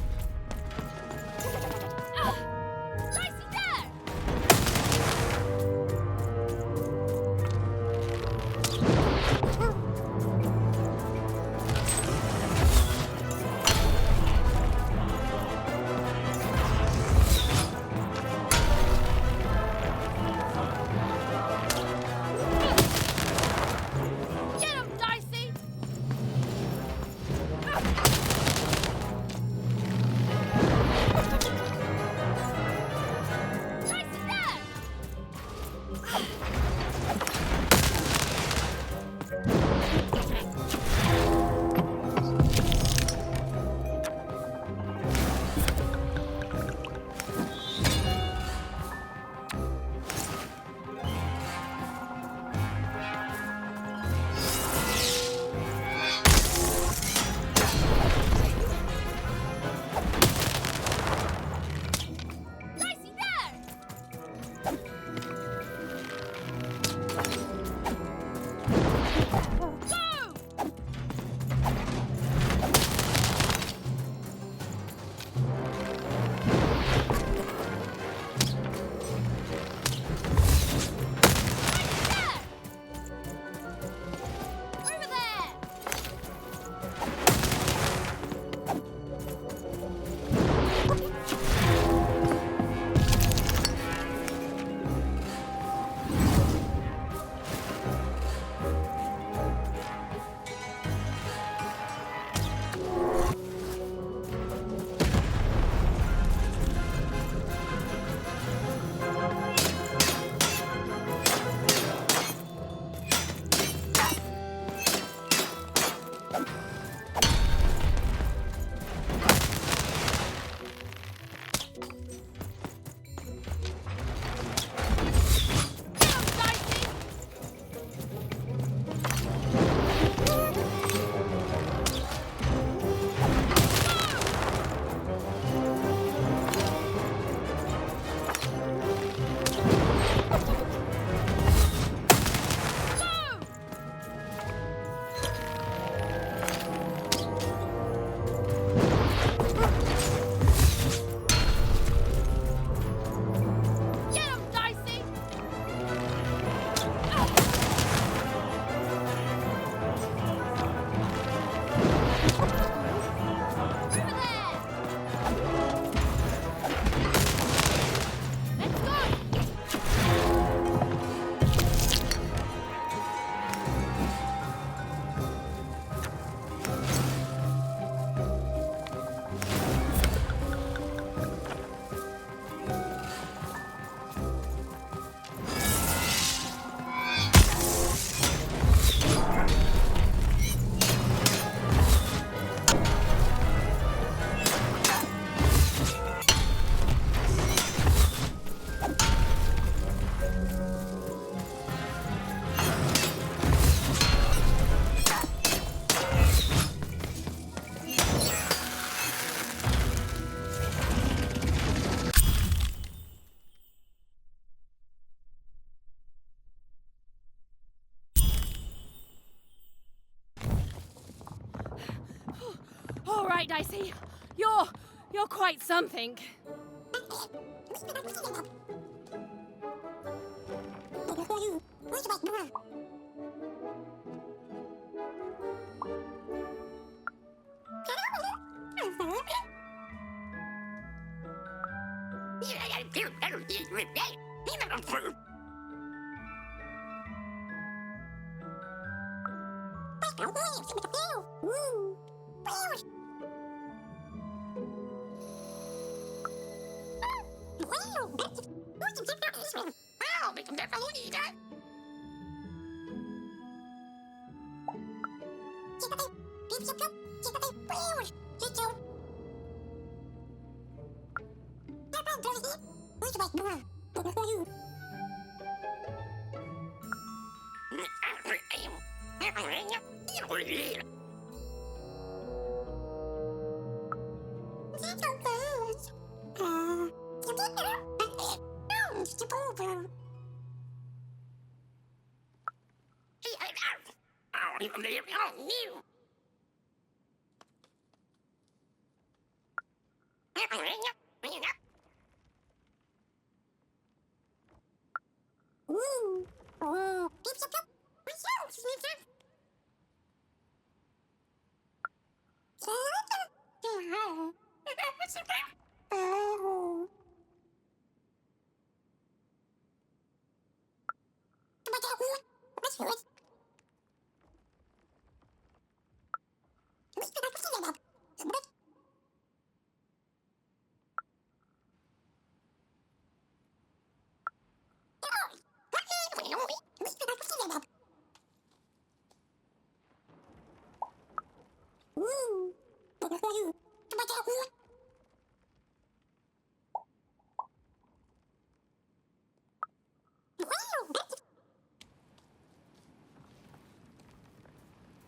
[SPEAKER 2] All right, Dicey. You're quite something.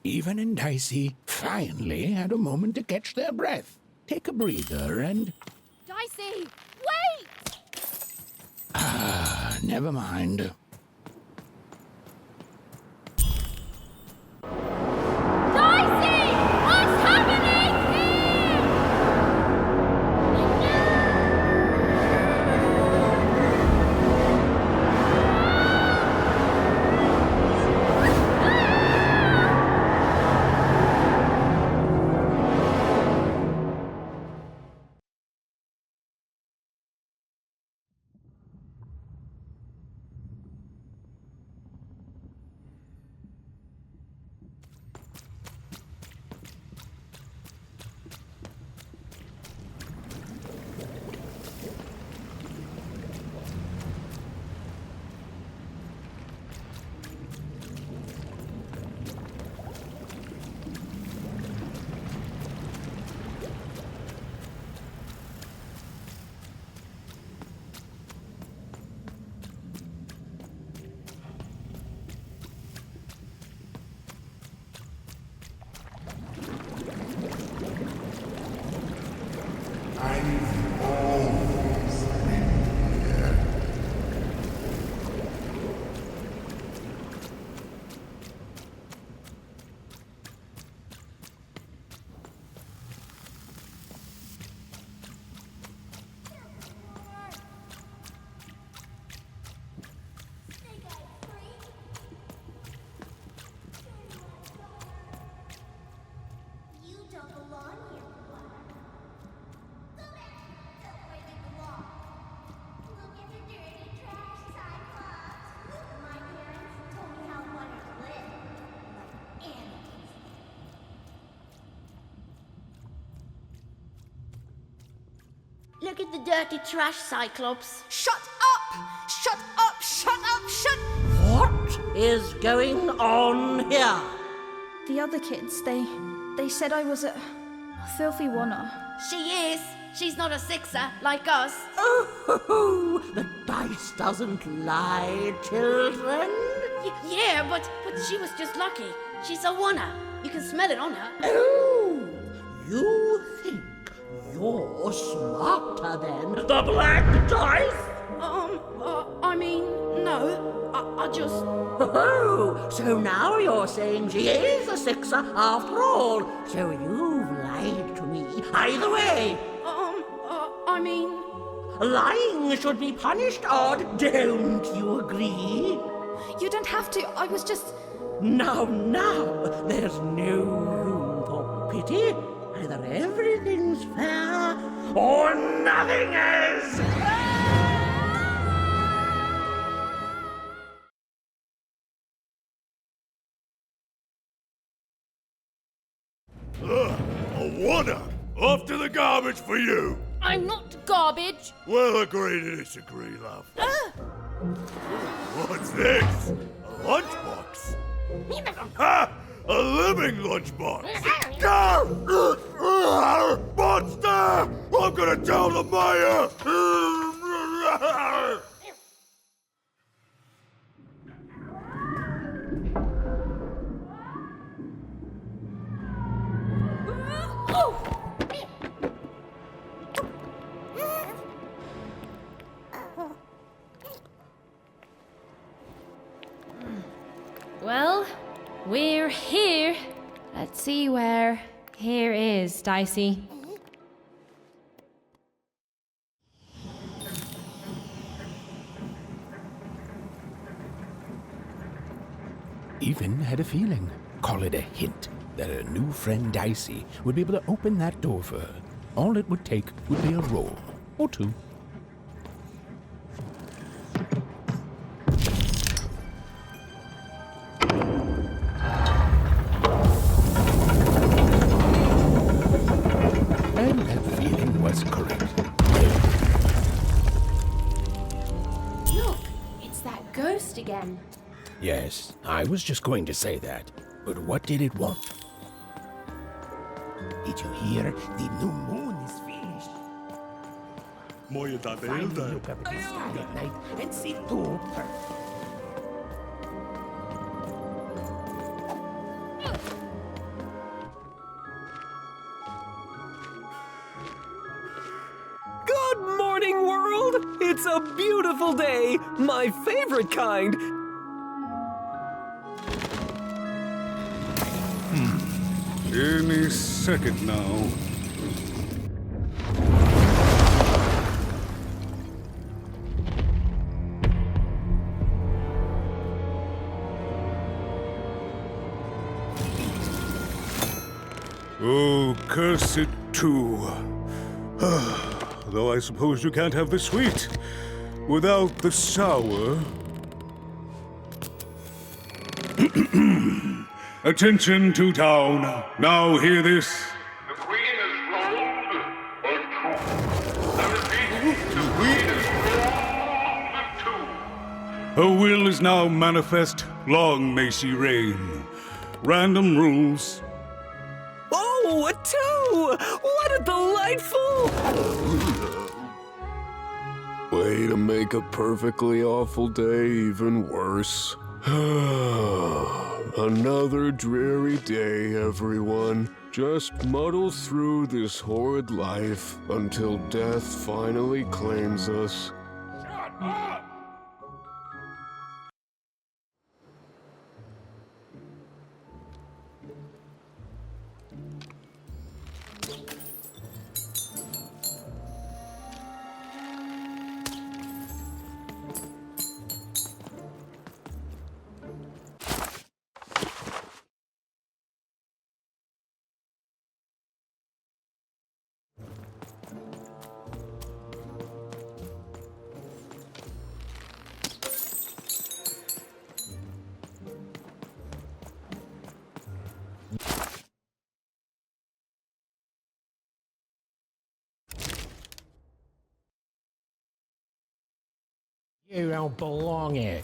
[SPEAKER 1] Even and Dicey finally had a moment to catch their breath, take a breather, and...
[SPEAKER 2] Dicey, wait!
[SPEAKER 1] Ah, never mind.
[SPEAKER 2] Dicey! What's happening here?
[SPEAKER 15] Look at the dirty trash, Cyclops.
[SPEAKER 5] Shut up! Shut up! Shut up! Shut...
[SPEAKER 11] What is going on here?
[SPEAKER 5] The other kids, they said I was a filthy oner.
[SPEAKER 15] She is. She's not a sixer like us.
[SPEAKER 11] Oh, the dice doesn't lie, children.
[SPEAKER 15] Yeah, but she was just lucky. She's a oner. You can smell it on her.
[SPEAKER 11] Oh, you think you're smarter than the black dice?
[SPEAKER 15] I mean, no. I just...
[SPEAKER 11] Oh, so now you're saying she is a sixer after all. So you've lied to me. Either way.
[SPEAKER 15] I mean...
[SPEAKER 11] Lying should be punished, Odd. Don't you agree?
[SPEAKER 5] You don't have to. I was just...
[SPEAKER 11] Now, there's no room for pity. Either everything's fair, or nothing is!
[SPEAKER 16] A oner! Off to the garbage for you!
[SPEAKER 2] I'm not garbage.
[SPEAKER 16] We'll agree to disagree, love. What's this? A lunchbox? Ha! A living lunchbox! Monster! I'm gonna tell the mayor!
[SPEAKER 2] Well, we're here. Let's see where here is, Dicey.
[SPEAKER 1] Even had a feeling, call it a hint, that her new friend Dicey would be able to open that door for her. All it would take would be a roll or two. And that feeling was correct.
[SPEAKER 2] Look, it's that ghost again.
[SPEAKER 1] Yes, I was just going to say that. But what did it want? Did you hear? The new moon is finished. Finally look up at the sky at night and see two perfect.
[SPEAKER 17] Good morning, world! It's a beautiful day, my favorite kind.
[SPEAKER 13] Any second now. Oh, curse it too. Though I suppose you can't have the sweet without the sour. Attention to town. Now hear this.
[SPEAKER 16] The Queen is rolled a two. I repeat, the Queen is rolled a two.
[SPEAKER 13] Her will is now manifest. Long may she reign. Random rules.
[SPEAKER 17] Oh, a two! What a delightful...
[SPEAKER 6] Way to make a perfectly awful day even worse. Another dreary day, everyone. Just muddle through this horrid life until death finally claims us.
[SPEAKER 16] Shut up!
[SPEAKER 1] You don't belong here.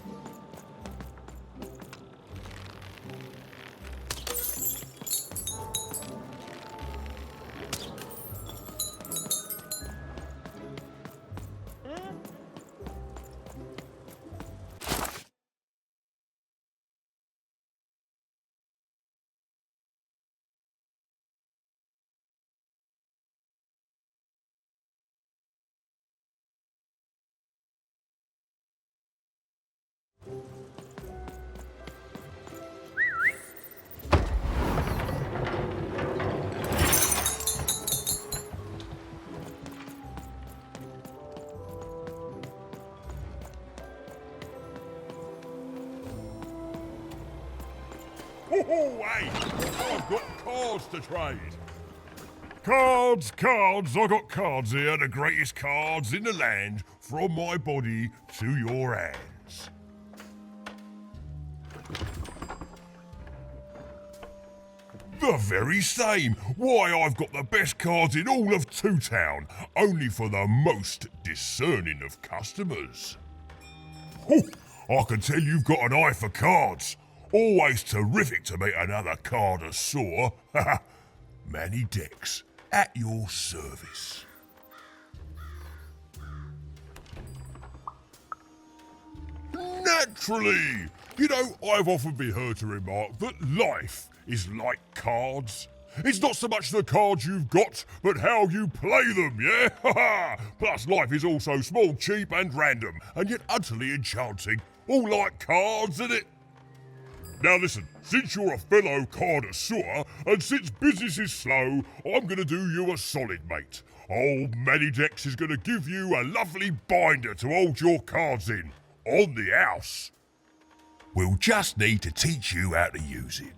[SPEAKER 16] Oh, hey! I've got cards to trade. Cards, cards, I got cards here, the greatest cards in the land, from my body to your hands. The very same. Why, I've got the best cards in all of Two Town, only for the most discerning of customers. Oh, I can tell you've got an eye for cards. Always terrific to meet another connoisseur. Manny Dex, at your service. Naturally! You know, I've often been heard to remark that life is like cards. It's not so much the cards you've got, but how you play them, yeah? Plus, life is also small, cheap, and random, and yet utterly enchanting. All like cards, isn't it? Now listen, since you're a fellow connoisseur, and since business is slow, I'm gonna do you a solid, mate. Old Manidex is gonna give you a lovely binder to hold your cards in, on the house. We'll just need to teach you how to use it.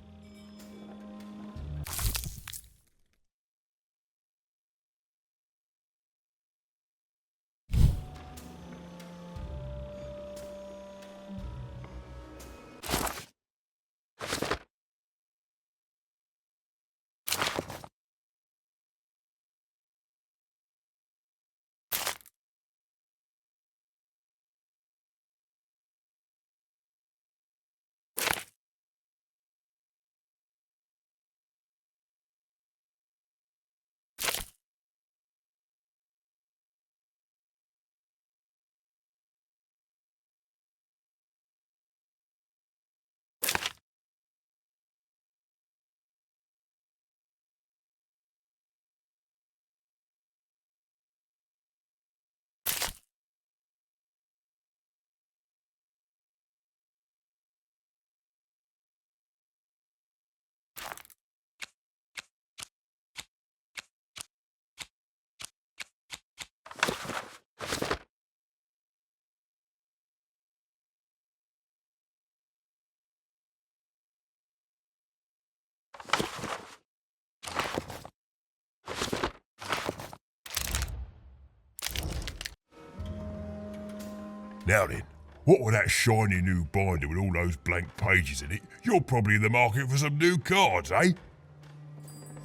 [SPEAKER 16] Now then, what with that shiny new binder with all those blank pages in it, you're probably in the market for some new cards, eh?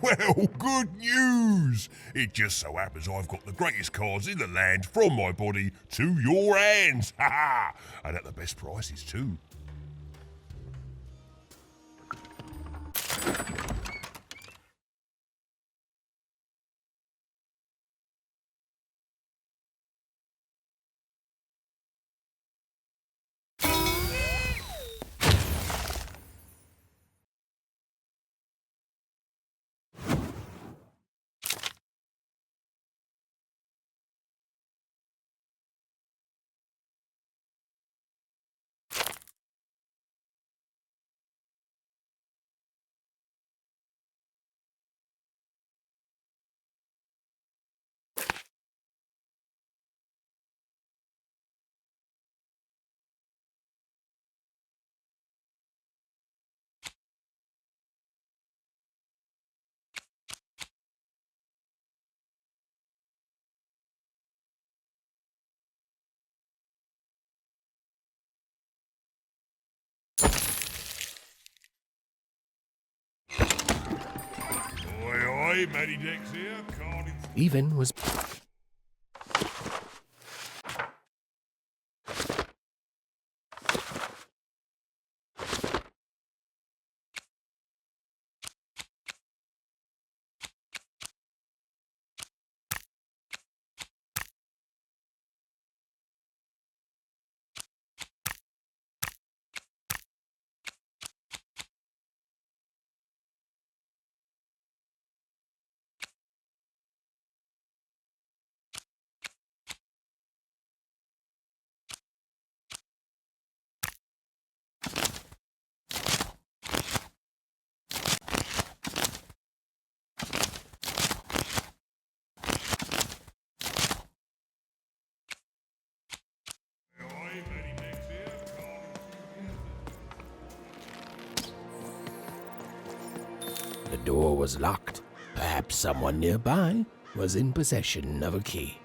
[SPEAKER 16] Well, good news! It just so happens I've got the greatest cards in the land from my body to your hands, ha ha! And at the best prices too. Oi, Manidex here, card in...
[SPEAKER 1] Even was... The door was locked. Perhaps someone nearby was in possession of a key.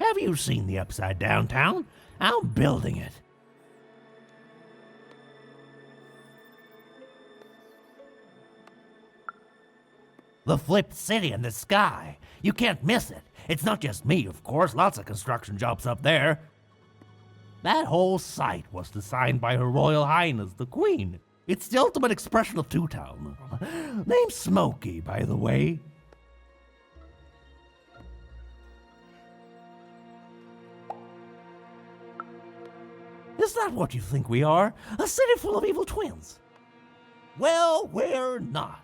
[SPEAKER 18] Have you seen the Upside Down Town? I'm building it. The flipped city in the sky. You can't miss it. It's not just me, of course. Lots of construction jobs up there. That whole site was designed by Her Royal Highness the Queen. It's the ultimate expression of Two Town. Name's Smokey, by the way. Is that what you think we are? A city full of evil twins? Well, we're not.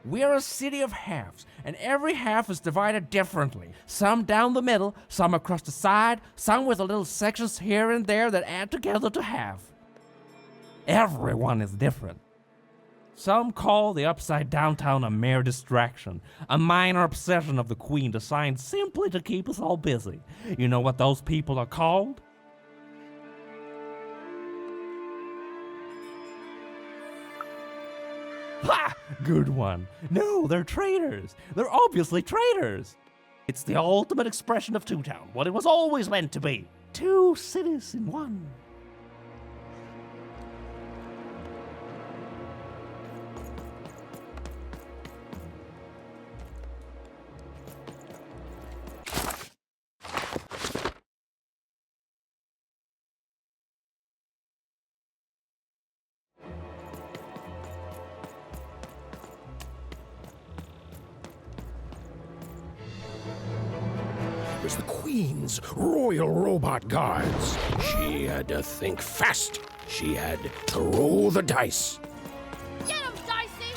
[SPEAKER 18] We're a city of halves, and every half is divided differently. Some down the middle, some across the side, some with little sections here and there that add together to half. Everyone is different. Some call the upside downtown a mere distraction, a minor obsession of the Queen designed simply to keep us all busy. You know what those people are called? Ha! Good one. No, they're traitors. They're obviously traitors. It's the ultimate expression of Two Town, what it was always meant to be. Two cities in one.
[SPEAKER 1] It was the Queen's Royal Robot Guards. She had to think fast. She had to roll the dice.
[SPEAKER 15] Get him, Dicey!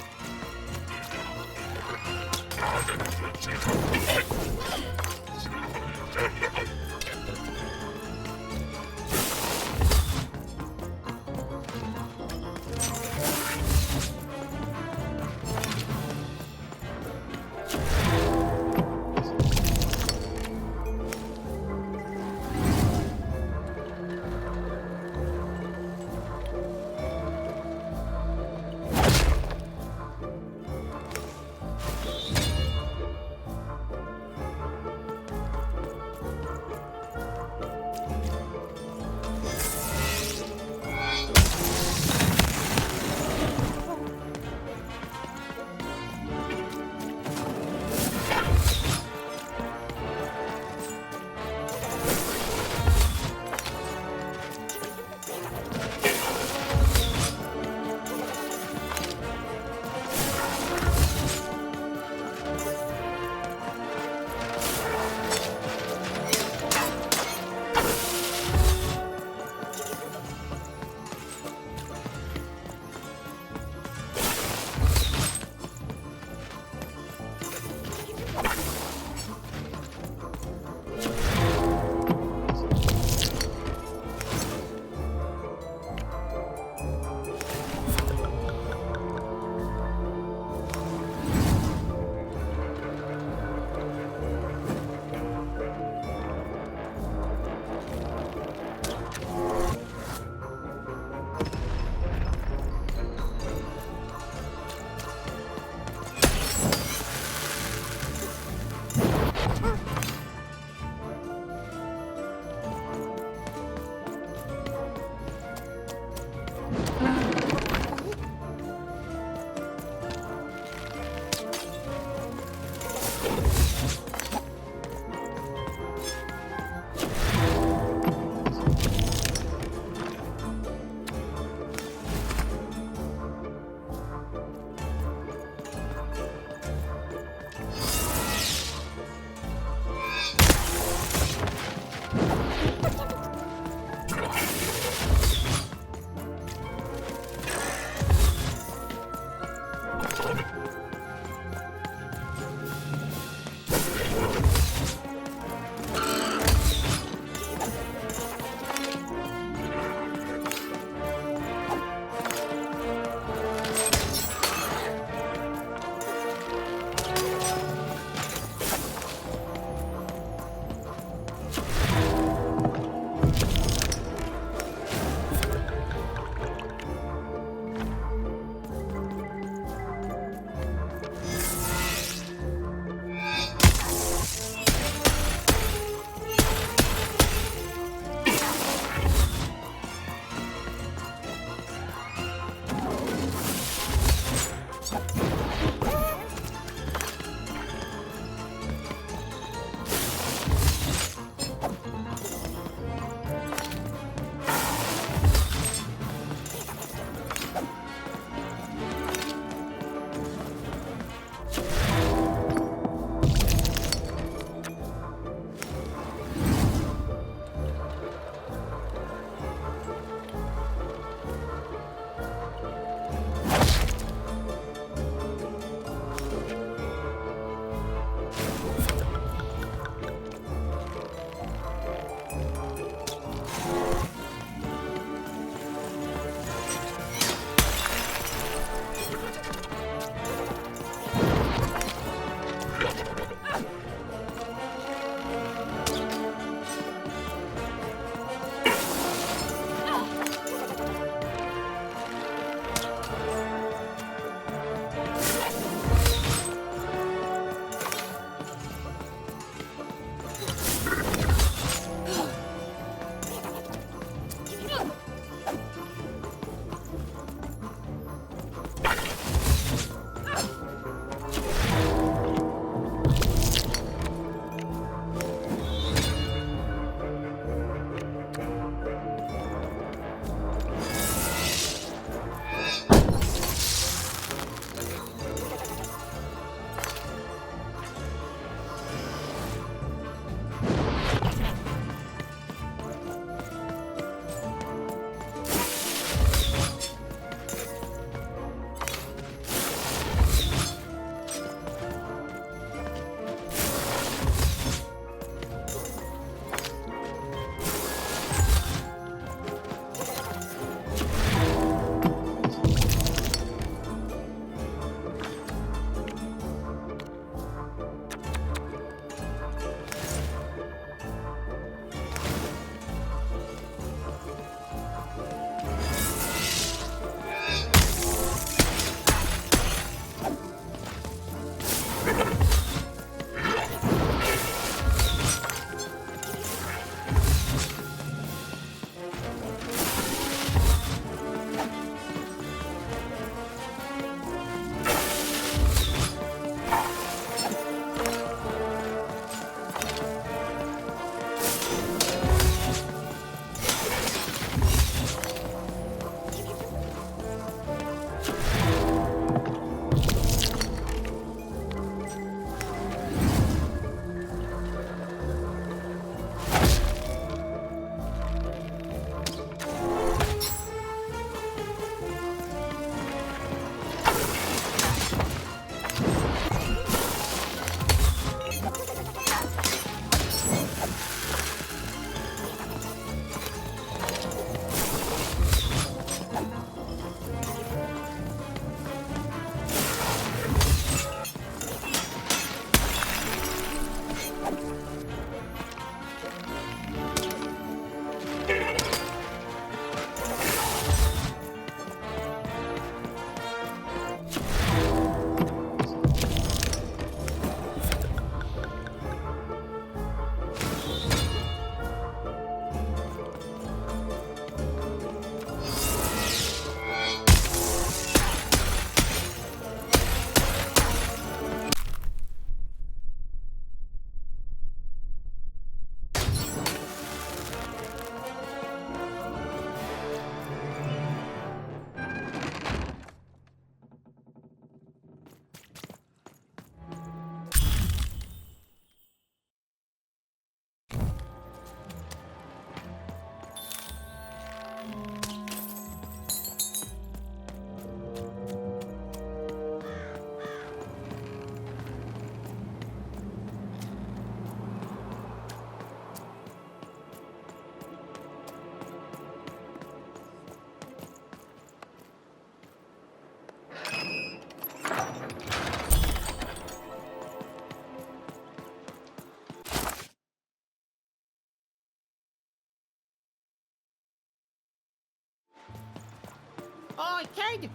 [SPEAKER 11] kid.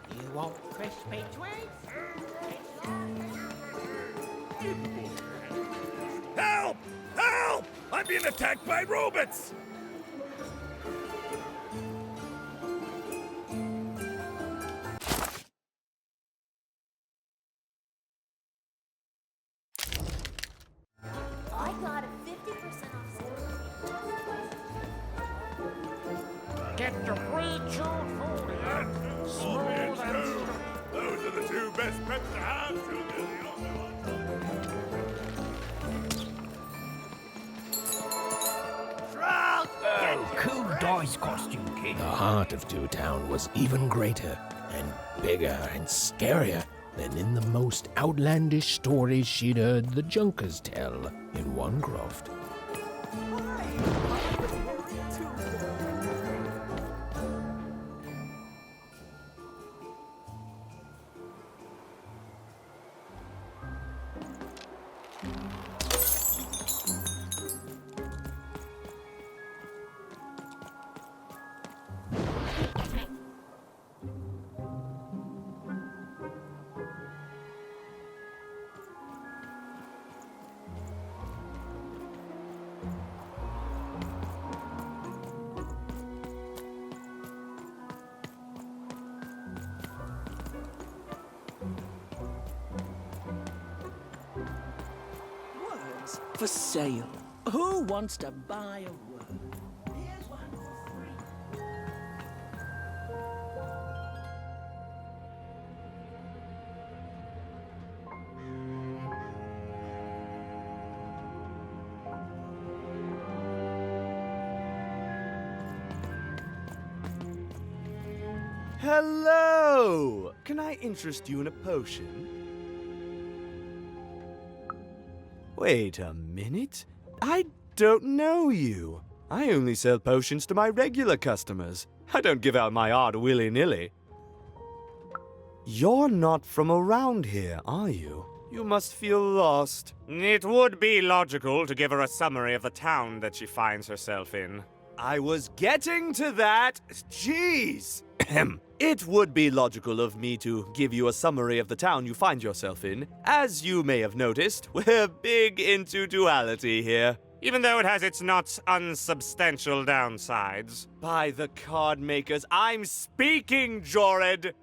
[SPEAKER 11] You want crispy twigs?
[SPEAKER 19] Help! Help! I'm being attacked by robots!
[SPEAKER 20] I got a 50% off sale.
[SPEAKER 19] Get your pre-chewed food here. Smooth and those are the two best pets to have,
[SPEAKER 1] Cool dice costume, kid. The heart of Two Town was even greater and bigger and scarier than in the most outlandish stories she'd heard the Junkers tell in Onecroft.
[SPEAKER 7] Words for sale. Who wants to buy a word? Here's one for free.
[SPEAKER 21] Hello! Can I interest you in a potion? Wait a minute. I don't know you. I only sell potions to my regular customers. I don't give out my art willy-nilly. You're not from around here, are you? You must feel lost.
[SPEAKER 22] It would be logical to give her a summary of the town that she finds herself in.
[SPEAKER 21] I was getting to that. Jeez. It would be logical of me to give you a summary of the town you find yourself in. As you may have noticed, we're big into duality here.
[SPEAKER 22] Even though it has its not unsubstantial downsides.
[SPEAKER 21] By the card makers, I'm speaking, Jorid!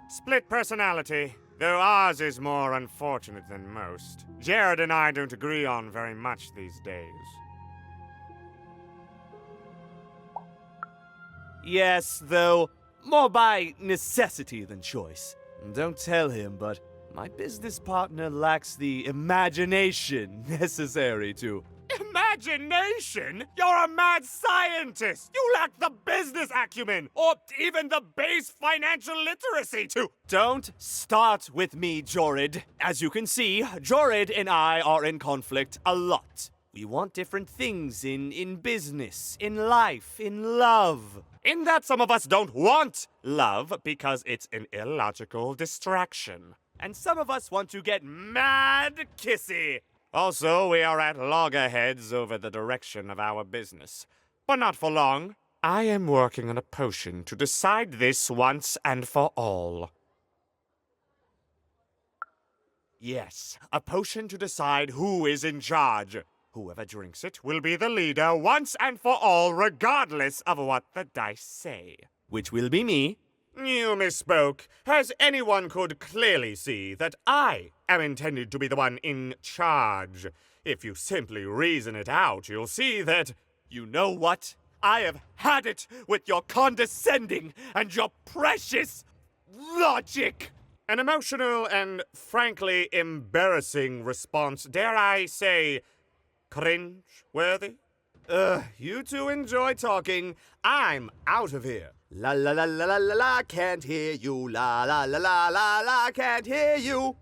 [SPEAKER 22] Split personality, though ours is more unfortunate than most. Jared and I don't agree on very much these days.
[SPEAKER 21] Yes, though, more by necessity than choice. Don't tell him, but my business partner lacks the imagination necessary to...
[SPEAKER 22] Imagination? You're a mad scientist! You lack the business acumen, or even the base financial literacy to...
[SPEAKER 21] Don't start with me, Jorid. As you can see, Jorid and I are in conflict a lot. We want different things in business, in life, in love.
[SPEAKER 22] In that some of us don't want love because it's an illogical distraction.
[SPEAKER 21] And some of us want to get mad kissy.
[SPEAKER 22] Also, we are at loggerheads over the direction of our business. But not for long. I am working on a potion to decide this once and for all. Yes, a potion to decide who is in charge. Whoever drinks it will be the leader once and for all, regardless of what the dice say.
[SPEAKER 21] Which will be me.
[SPEAKER 22] You misspoke, as anyone could clearly see that I am intended to be the one in charge. If you simply reason it out, you'll see that...
[SPEAKER 21] You know what? I have had it with your condescending and your precious logic!
[SPEAKER 22] An emotional and frankly embarrassing response, dare I say... cringe-worthy?
[SPEAKER 21] You two enjoy talking. I'm out of here. La la la la la la la, can't hear you. La la la la la la, can't hear you.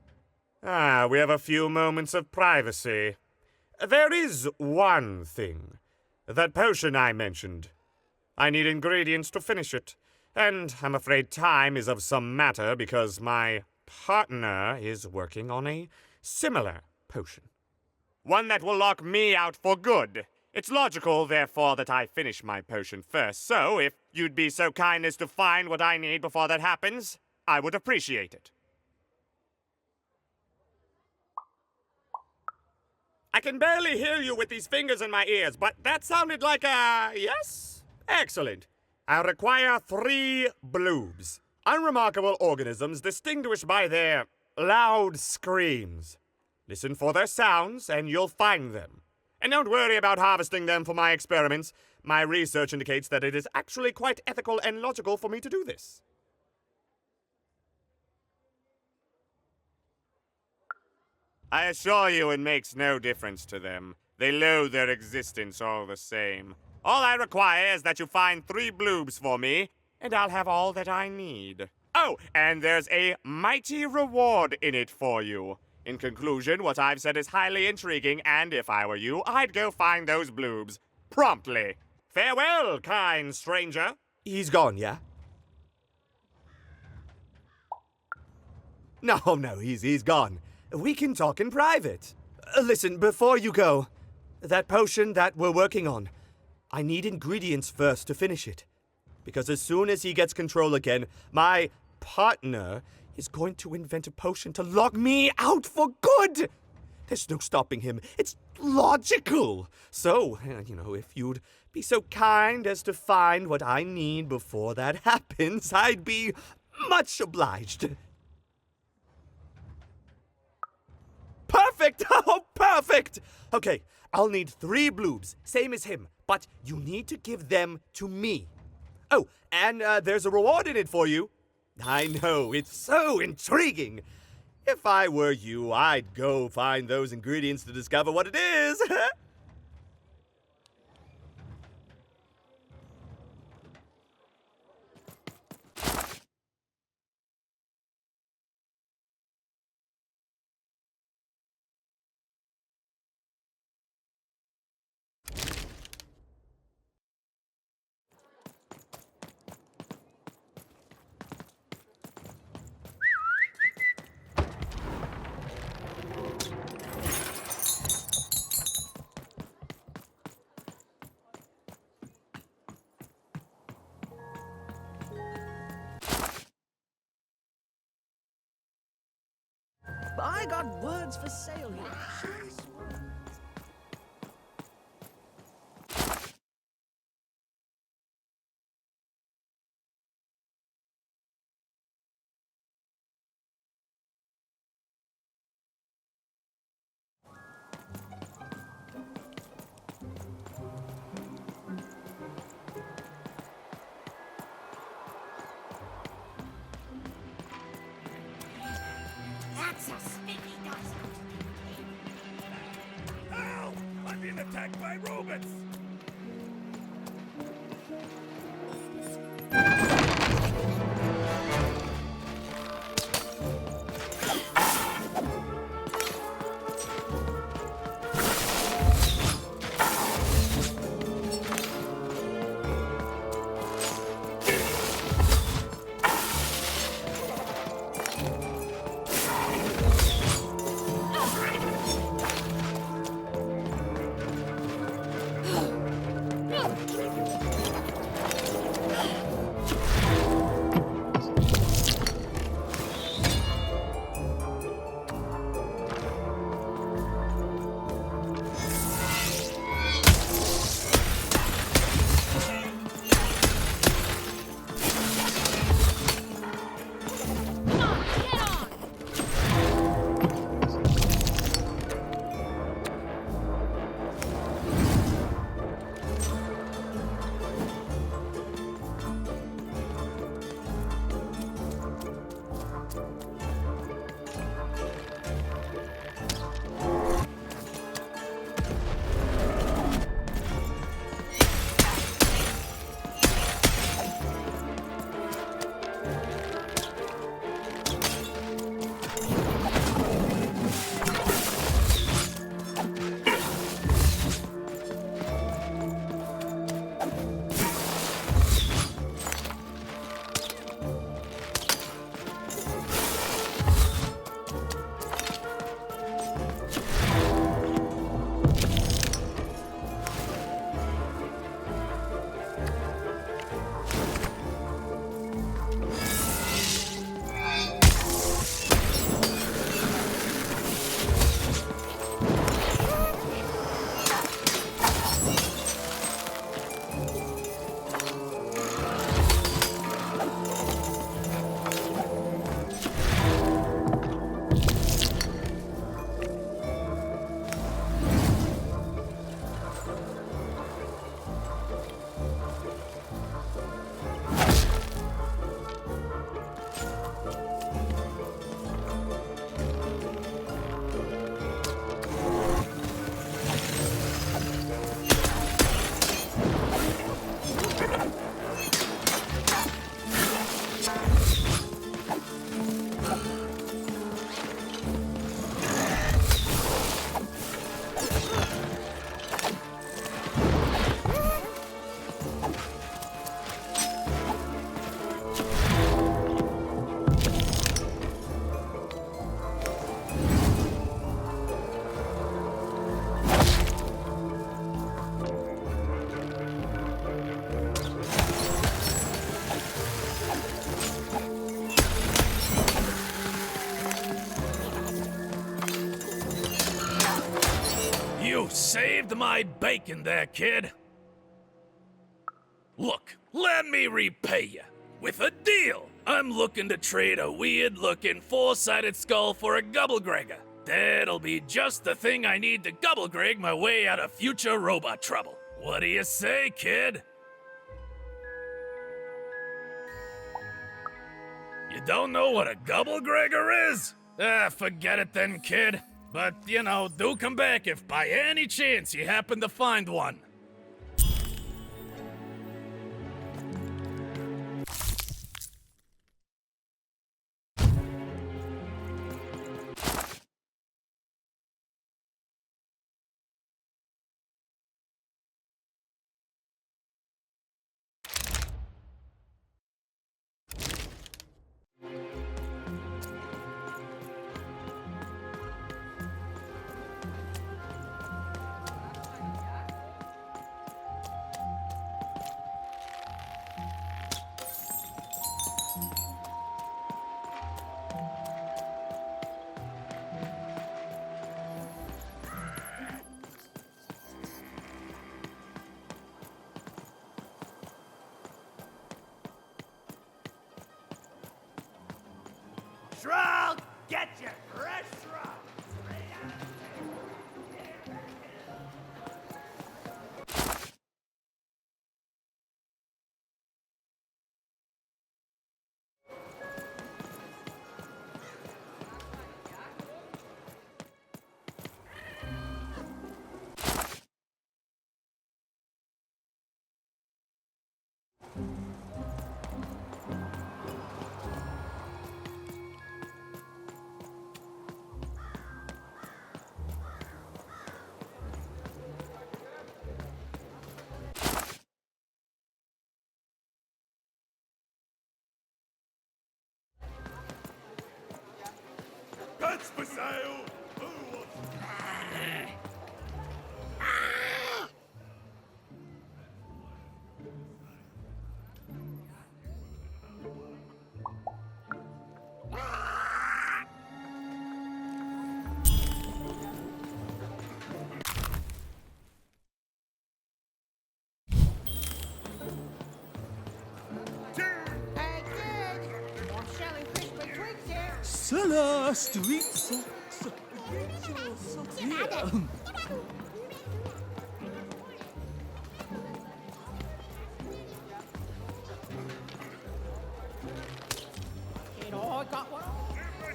[SPEAKER 22] Ah, we have a few moments of privacy. There is one thing. That potion I mentioned. I need ingredients to finish it. And I'm afraid time is of some matter because my partner is working on a similar potion. One that will lock me out for good. It's logical, therefore, that I finish my potion first. So, if you'd be so kind as to find what I need before that happens, I would appreciate it. I can barely hear you with these fingers in my ears, but that sounded like a yes? Excellent. I require 3 bloobs. Unremarkable organisms distinguished by their loud screams. Listen for their sounds, and you'll find them. And don't worry about harvesting them for my experiments. My research indicates that it is actually quite ethical and logical for me to do this. I assure you it makes no difference to them. They loathe their existence all the same. All I require is that you find 3 bloobs for me, and I'll have all that I need. Oh, and there's a mighty reward in it for you. In conclusion, what I've said is highly intriguing, and if I were you, I'd go find those bloobs. Promptly. Farewell, kind stranger.
[SPEAKER 21] He's gone, yeah? No, he's gone. We can talk in private. Listen, before you go, that potion that we're working on, I need ingredients first to finish it. Because as soon as he gets control again, my partner is going to invent a potion to lock me out for good. There's no stopping him. It's logical. So, if you'd be so kind as to find what I need before that happens, I'd be much obliged. Perfect! Oh, perfect! Okay, I'll need 3 bloobs, same as him, but you need to give them to me. Oh, and there's a reward in it for you. I know, it's so intriguing. If I were you, I'd go find those ingredients to discover what it is.
[SPEAKER 10] I got words for sale here.
[SPEAKER 19] That's a sticky dice. Ow! I'm being attacked by robots!
[SPEAKER 8] You saved my bacon there, kid. Look, let me repay you. With a deal. I'm looking to trade a weird-looking four-sided skull for a Gubblegregger. That'll be just the thing I need to Gubblegreg my way out of future robot trouble. What do you say, kid? You don't know what a Gubblegregger is? Forget it then, kid. But, you know, do come back if by any chance you happen to find one.
[SPEAKER 19] Shrug! Get you fresh shrug! Guts for sale! Who wants...
[SPEAKER 10] Cellar streets.
[SPEAKER 11] You know, I got one.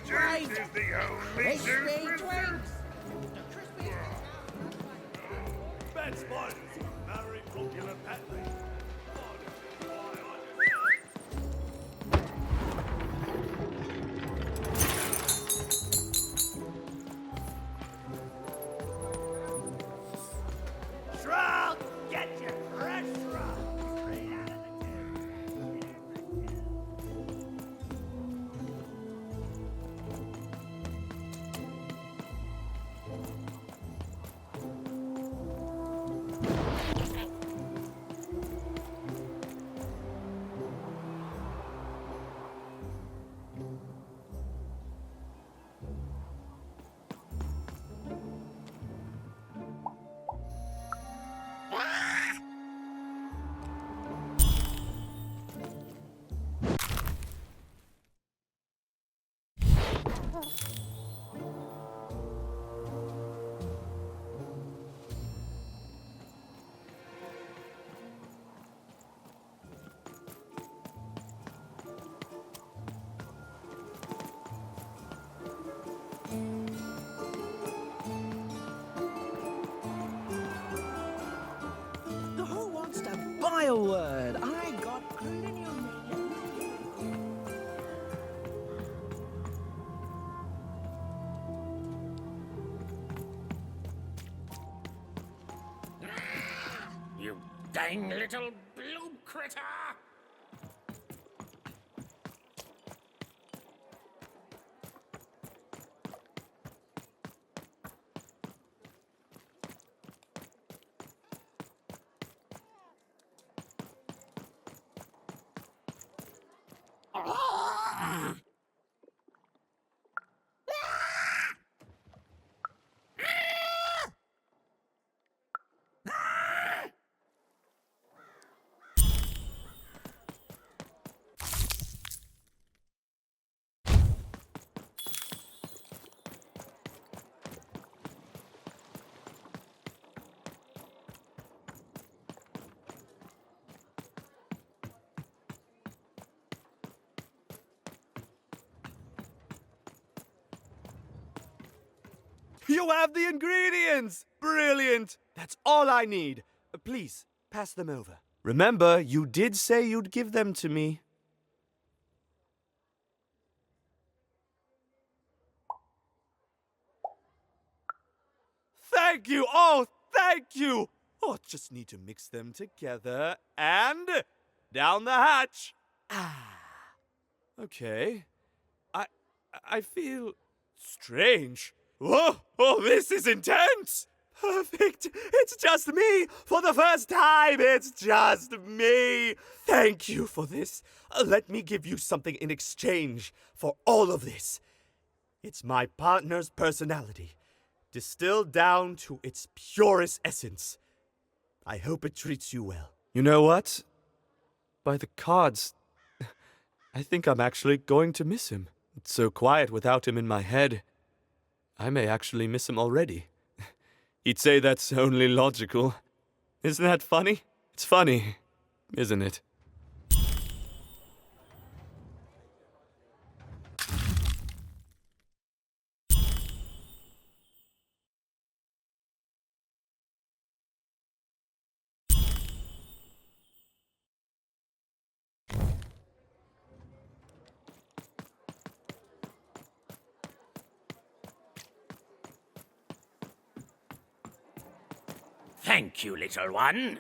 [SPEAKER 19] James is the only juice with
[SPEAKER 11] drinks.
[SPEAKER 19] Bad spiders, very popular pet name. Shrug! Get your fresh shrug! Straight out of the
[SPEAKER 10] Who wants to buy a word? I got plenty of
[SPEAKER 1] You dang little blue critter!
[SPEAKER 21] You have the ingredients! Brilliant! That's all I need. Please, pass them over. Remember, you did say you'd give them to me. Thank you! Oh, thank you! Oh, just need to mix them together and down the hatch. Okay. I feel strange. Whoa! Oh, this is intense! Perfect! It's just me! For the first time, it's just me! Thank you for this. Let me give you something in exchange for all of this. It's my partner's personality, distilled down to its purest essence. I hope it treats you well. You know what? By the cards, I think I'm actually going to miss him. It's so quiet without him in my head. I may actually miss him already. He'd say that's only logical. Isn't that funny? It's funny, isn't it?
[SPEAKER 1] Thank you, little one.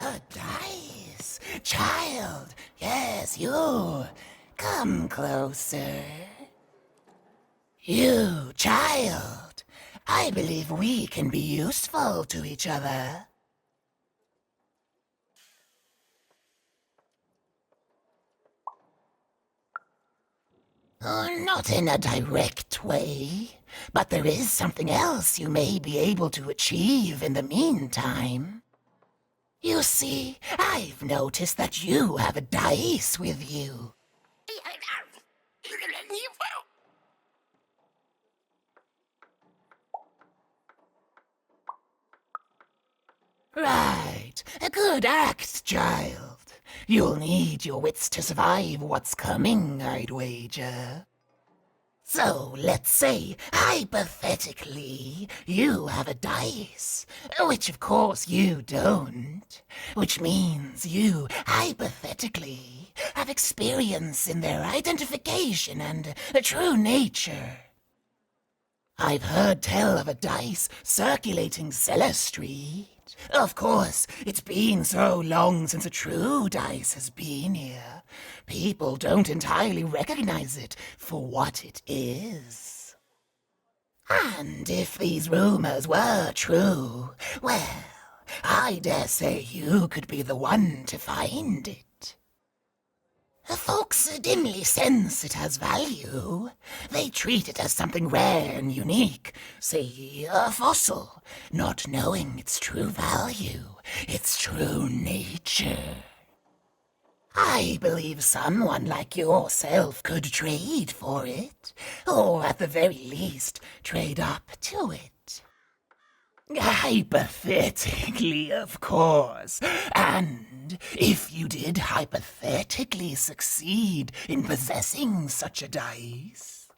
[SPEAKER 4] A dice! Child! Yes, you! Come closer. You, child! I believe we can be useful to each other. Oh, not in a direct way, but there is something else you may be able to achieve in the meantime. You see, I've noticed that you have a dice with you. Right. A good act, child. You'll need your wits to survive what's coming, I'd wager. So, let's say, hypothetically, you have a dice, which of course you don't, which means you, hypothetically, have experience in their identification and true nature. I've heard tell of a dice circulating Cellar Street. Of course, it's been so long since a true dice has been here. People don't entirely recognize it for what it is. And if these rumors were true, well, I dare say you could be the one to find it. Folks dimly sense it has value. They treat it as something rare and unique, say a fossil, not knowing its true value, its true nature. I believe someone like yourself could trade for it, or at the very least, trade up to it. Hypothetically, of course. And if you did hypothetically succeed in possessing such a dice,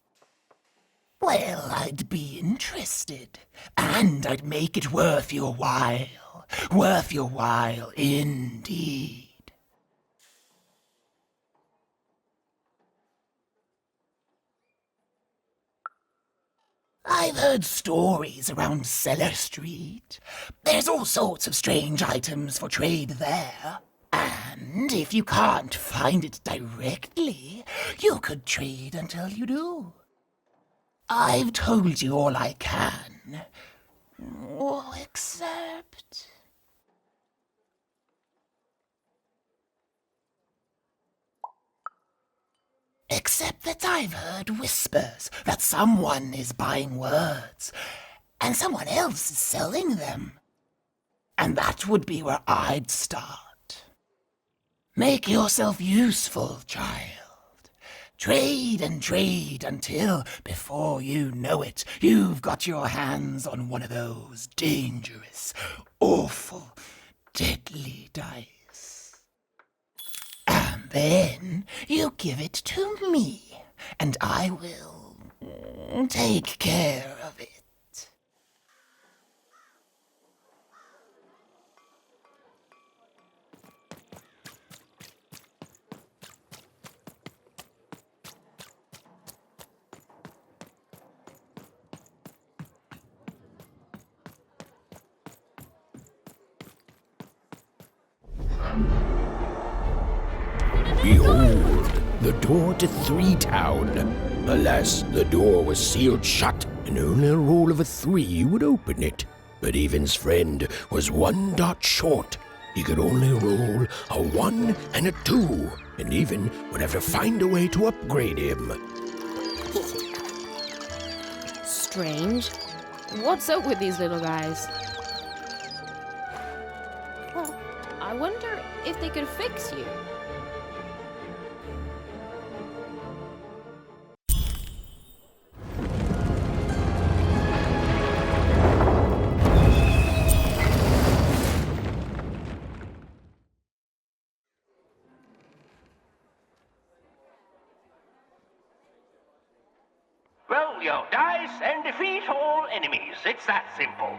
[SPEAKER 4] well, I'd be interested, and I'd make it worth your while. Worth your while indeed. I've heard stories around Cellar Street. There's all sorts of strange items for trade there. And if you can't find it directly, you could trade until you do. I've told you all I can. Except... Except that I've heard whispers that someone is buying words, and someone else is selling them. And that would be where I'd start. Make yourself useful, child. Trade and trade until, before you know it, you've got your hands on one of those dangerous, awful, deadly dice. And then you give it to me, and I will take care of it.
[SPEAKER 1] Behold, the door to Three Town. Alas, the door was sealed shut, and only a roll of a 3 would open it. But Evan's friend was 1 dot short. He could only roll a 1 and a 2, and Even would have to find a way to upgrade him.
[SPEAKER 2] Strange. What's up with these little guys? Well, I wonder if they could fix you.
[SPEAKER 7] Roll your dice and defeat all enemies. It's that simple.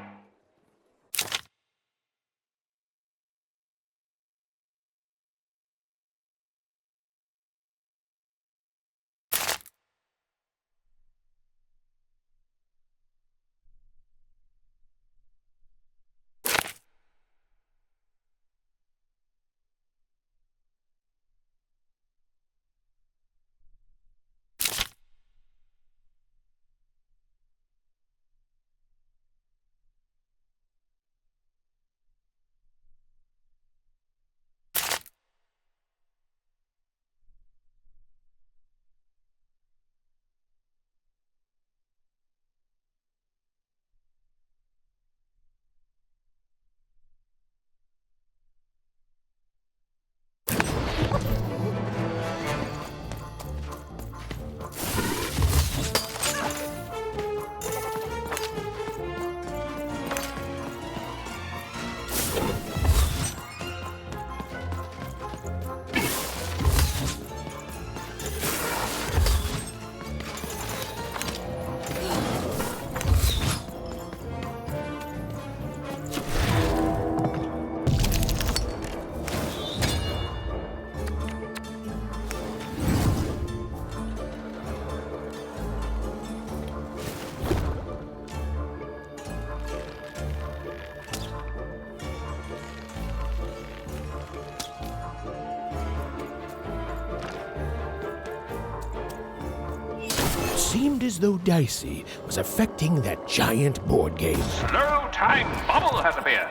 [SPEAKER 1] Seemed as though Dicey was affecting that giant board game.
[SPEAKER 7] Slow time bubble has appeared.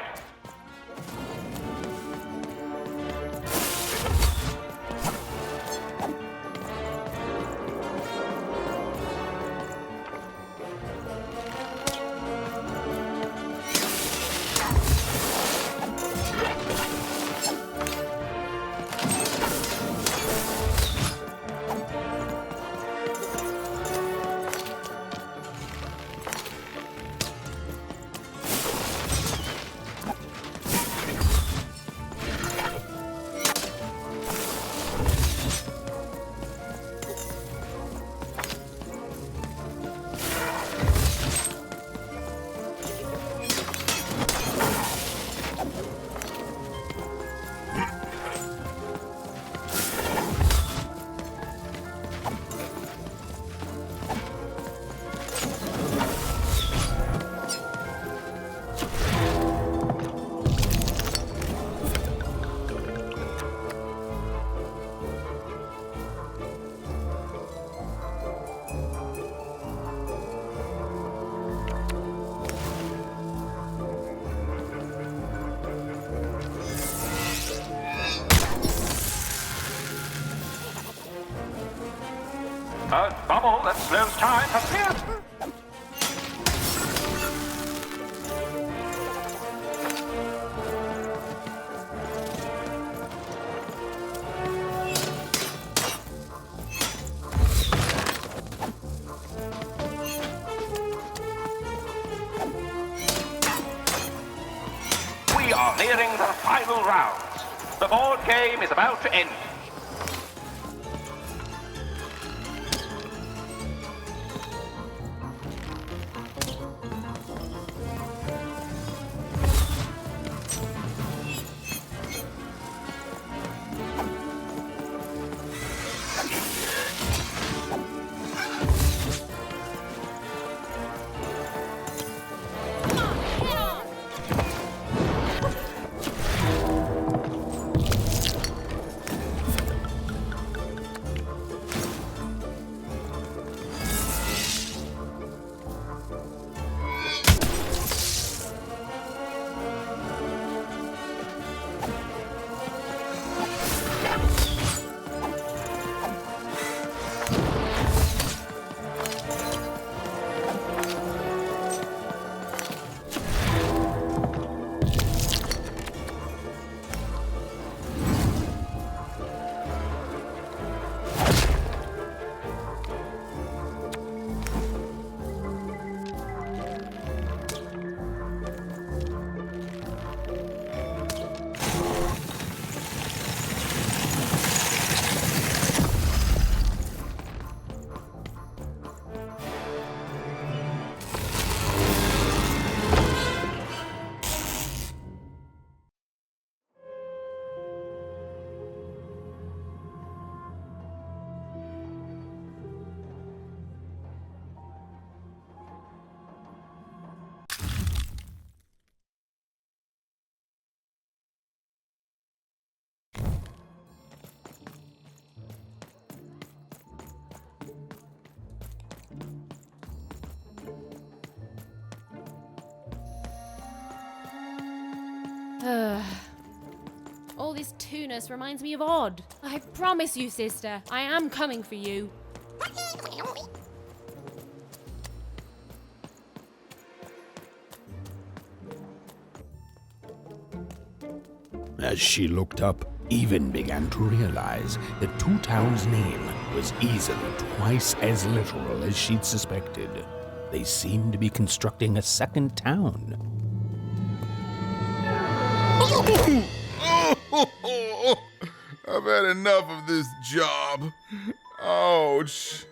[SPEAKER 3] A bubble that slows time appears. We are nearing the final rounds. The board game is about to end.
[SPEAKER 2] All this tunus reminds me of Odd. I promise you, sister, I am coming for you.
[SPEAKER 1] As she looked up, Even began to realize that Two Town's name was easily twice as literal as she'd suspected. They seemed to be constructing a second town.
[SPEAKER 9] I've had enough of this job. Ouch.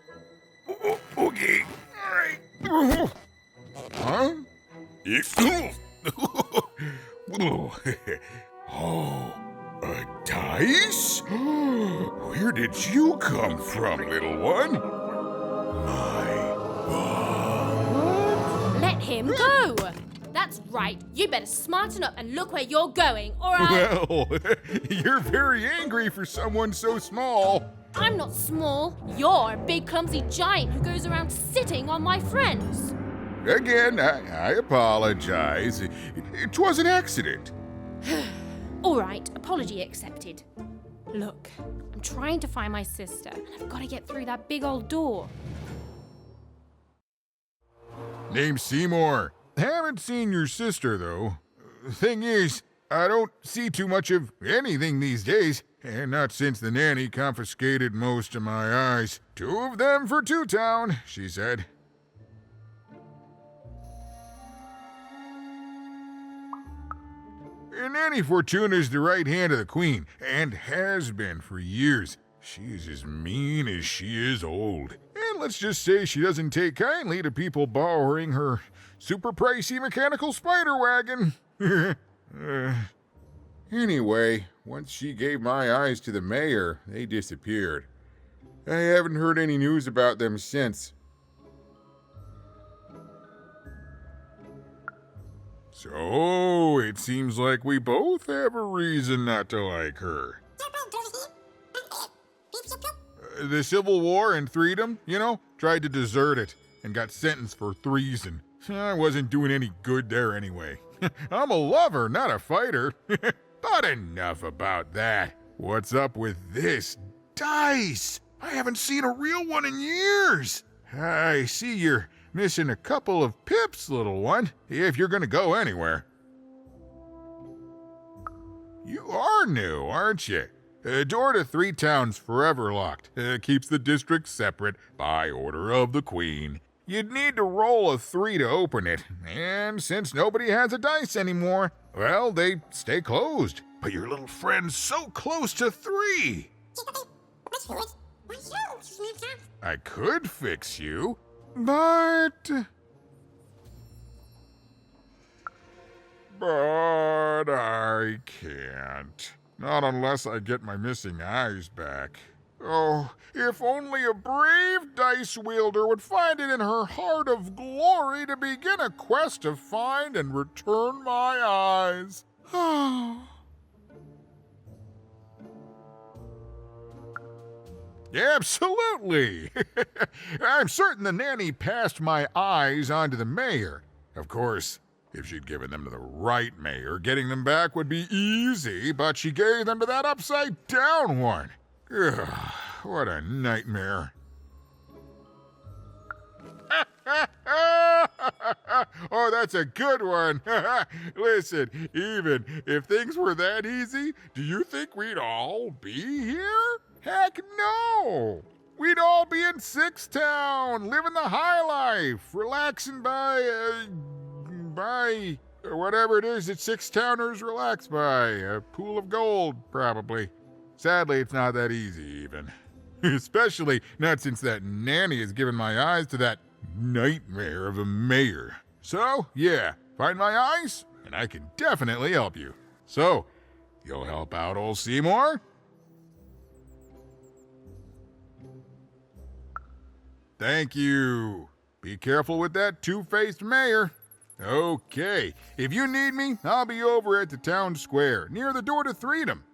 [SPEAKER 9] Okay, all right. Huh? Oh, a dice? Where did you come from, little one?
[SPEAKER 2] Let him go! That's right. You better smarten up and look where you're going, or I...
[SPEAKER 9] Well, you're very angry for someone so small.
[SPEAKER 2] I'm not small. You're a big, clumsy giant who goes around sitting on my friends.
[SPEAKER 9] Again, I apologize. It was an accident.
[SPEAKER 2] All right, apology accepted. Look, I'm trying to find my sister, and I've got to get through that big old door.
[SPEAKER 9] Name's Seymour. Haven't seen your sister, though. Thing is, I don't see too much of anything these days, and not since the nanny confiscated most of my eyes. 2 of them for Two Town, she said. And Nanny Fortuna's the right hand of the Queen, and has been for years. She's as mean as she is old. And let's just say she doesn't take kindly to people borrowing her super pricey mechanical spider wagon. Anyway, once she gave my eyes to the mayor, they disappeared. I haven't heard any news about them since. So, it seems like we both have a reason not to like her. The Civil War and Freedom, tried to desert it and got sentenced for treason. I wasn't doing any good there anyway. I'm a lover, not a fighter. But enough about that. What's up with this dice? I haven't seen a real one in years. I see you're missing a couple of pips, little one, if you're gonna go anywhere. You are new, aren't you? Door to Three Town's forever locked. Keeps the district separate by order of the Queen. You'd need to roll a 3 to open it, and since nobody has a dice anymore, well, they stay closed. But your little friend's so close to 3. I could fix you, but I can't. Not unless I get my missing eyes back. Oh, if only a brave dice wielder would find it in her heart of glory to begin a quest to find and return my eyes. Absolutely! I'm certain the nanny passed my eyes on to the mayor. Of course, if she'd given them to the right mayor, getting them back would be easy, but she gave them to that upside-down one. Ugh, what a nightmare. Oh, that's a good one. Listen, even if things were that easy, do you think we'd all be here? Heck no! We'd all be in Sixtown, living the high life, relaxing by whatever it is that Sixtowners relax by. A pool of gold, probably. Sadly, it's not that easy, even. Especially not since that nanny has given my eyes to that nightmare of a mayor. So, yeah, find my eyes, and I can definitely help you. So, you'll help out old Seymour? Thank you. Be careful with that two-faced mayor. Okay, if you need me, I'll be over at the town square, near the door to Freedom.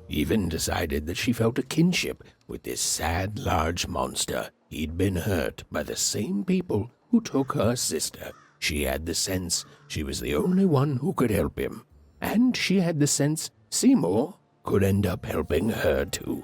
[SPEAKER 1] Even decided that she felt a kinship with this sad, large monster. He'd been hurt by the same people who took her sister. She had the sense she was the only one who could help him. And she had the sense Seymour could end up helping her too.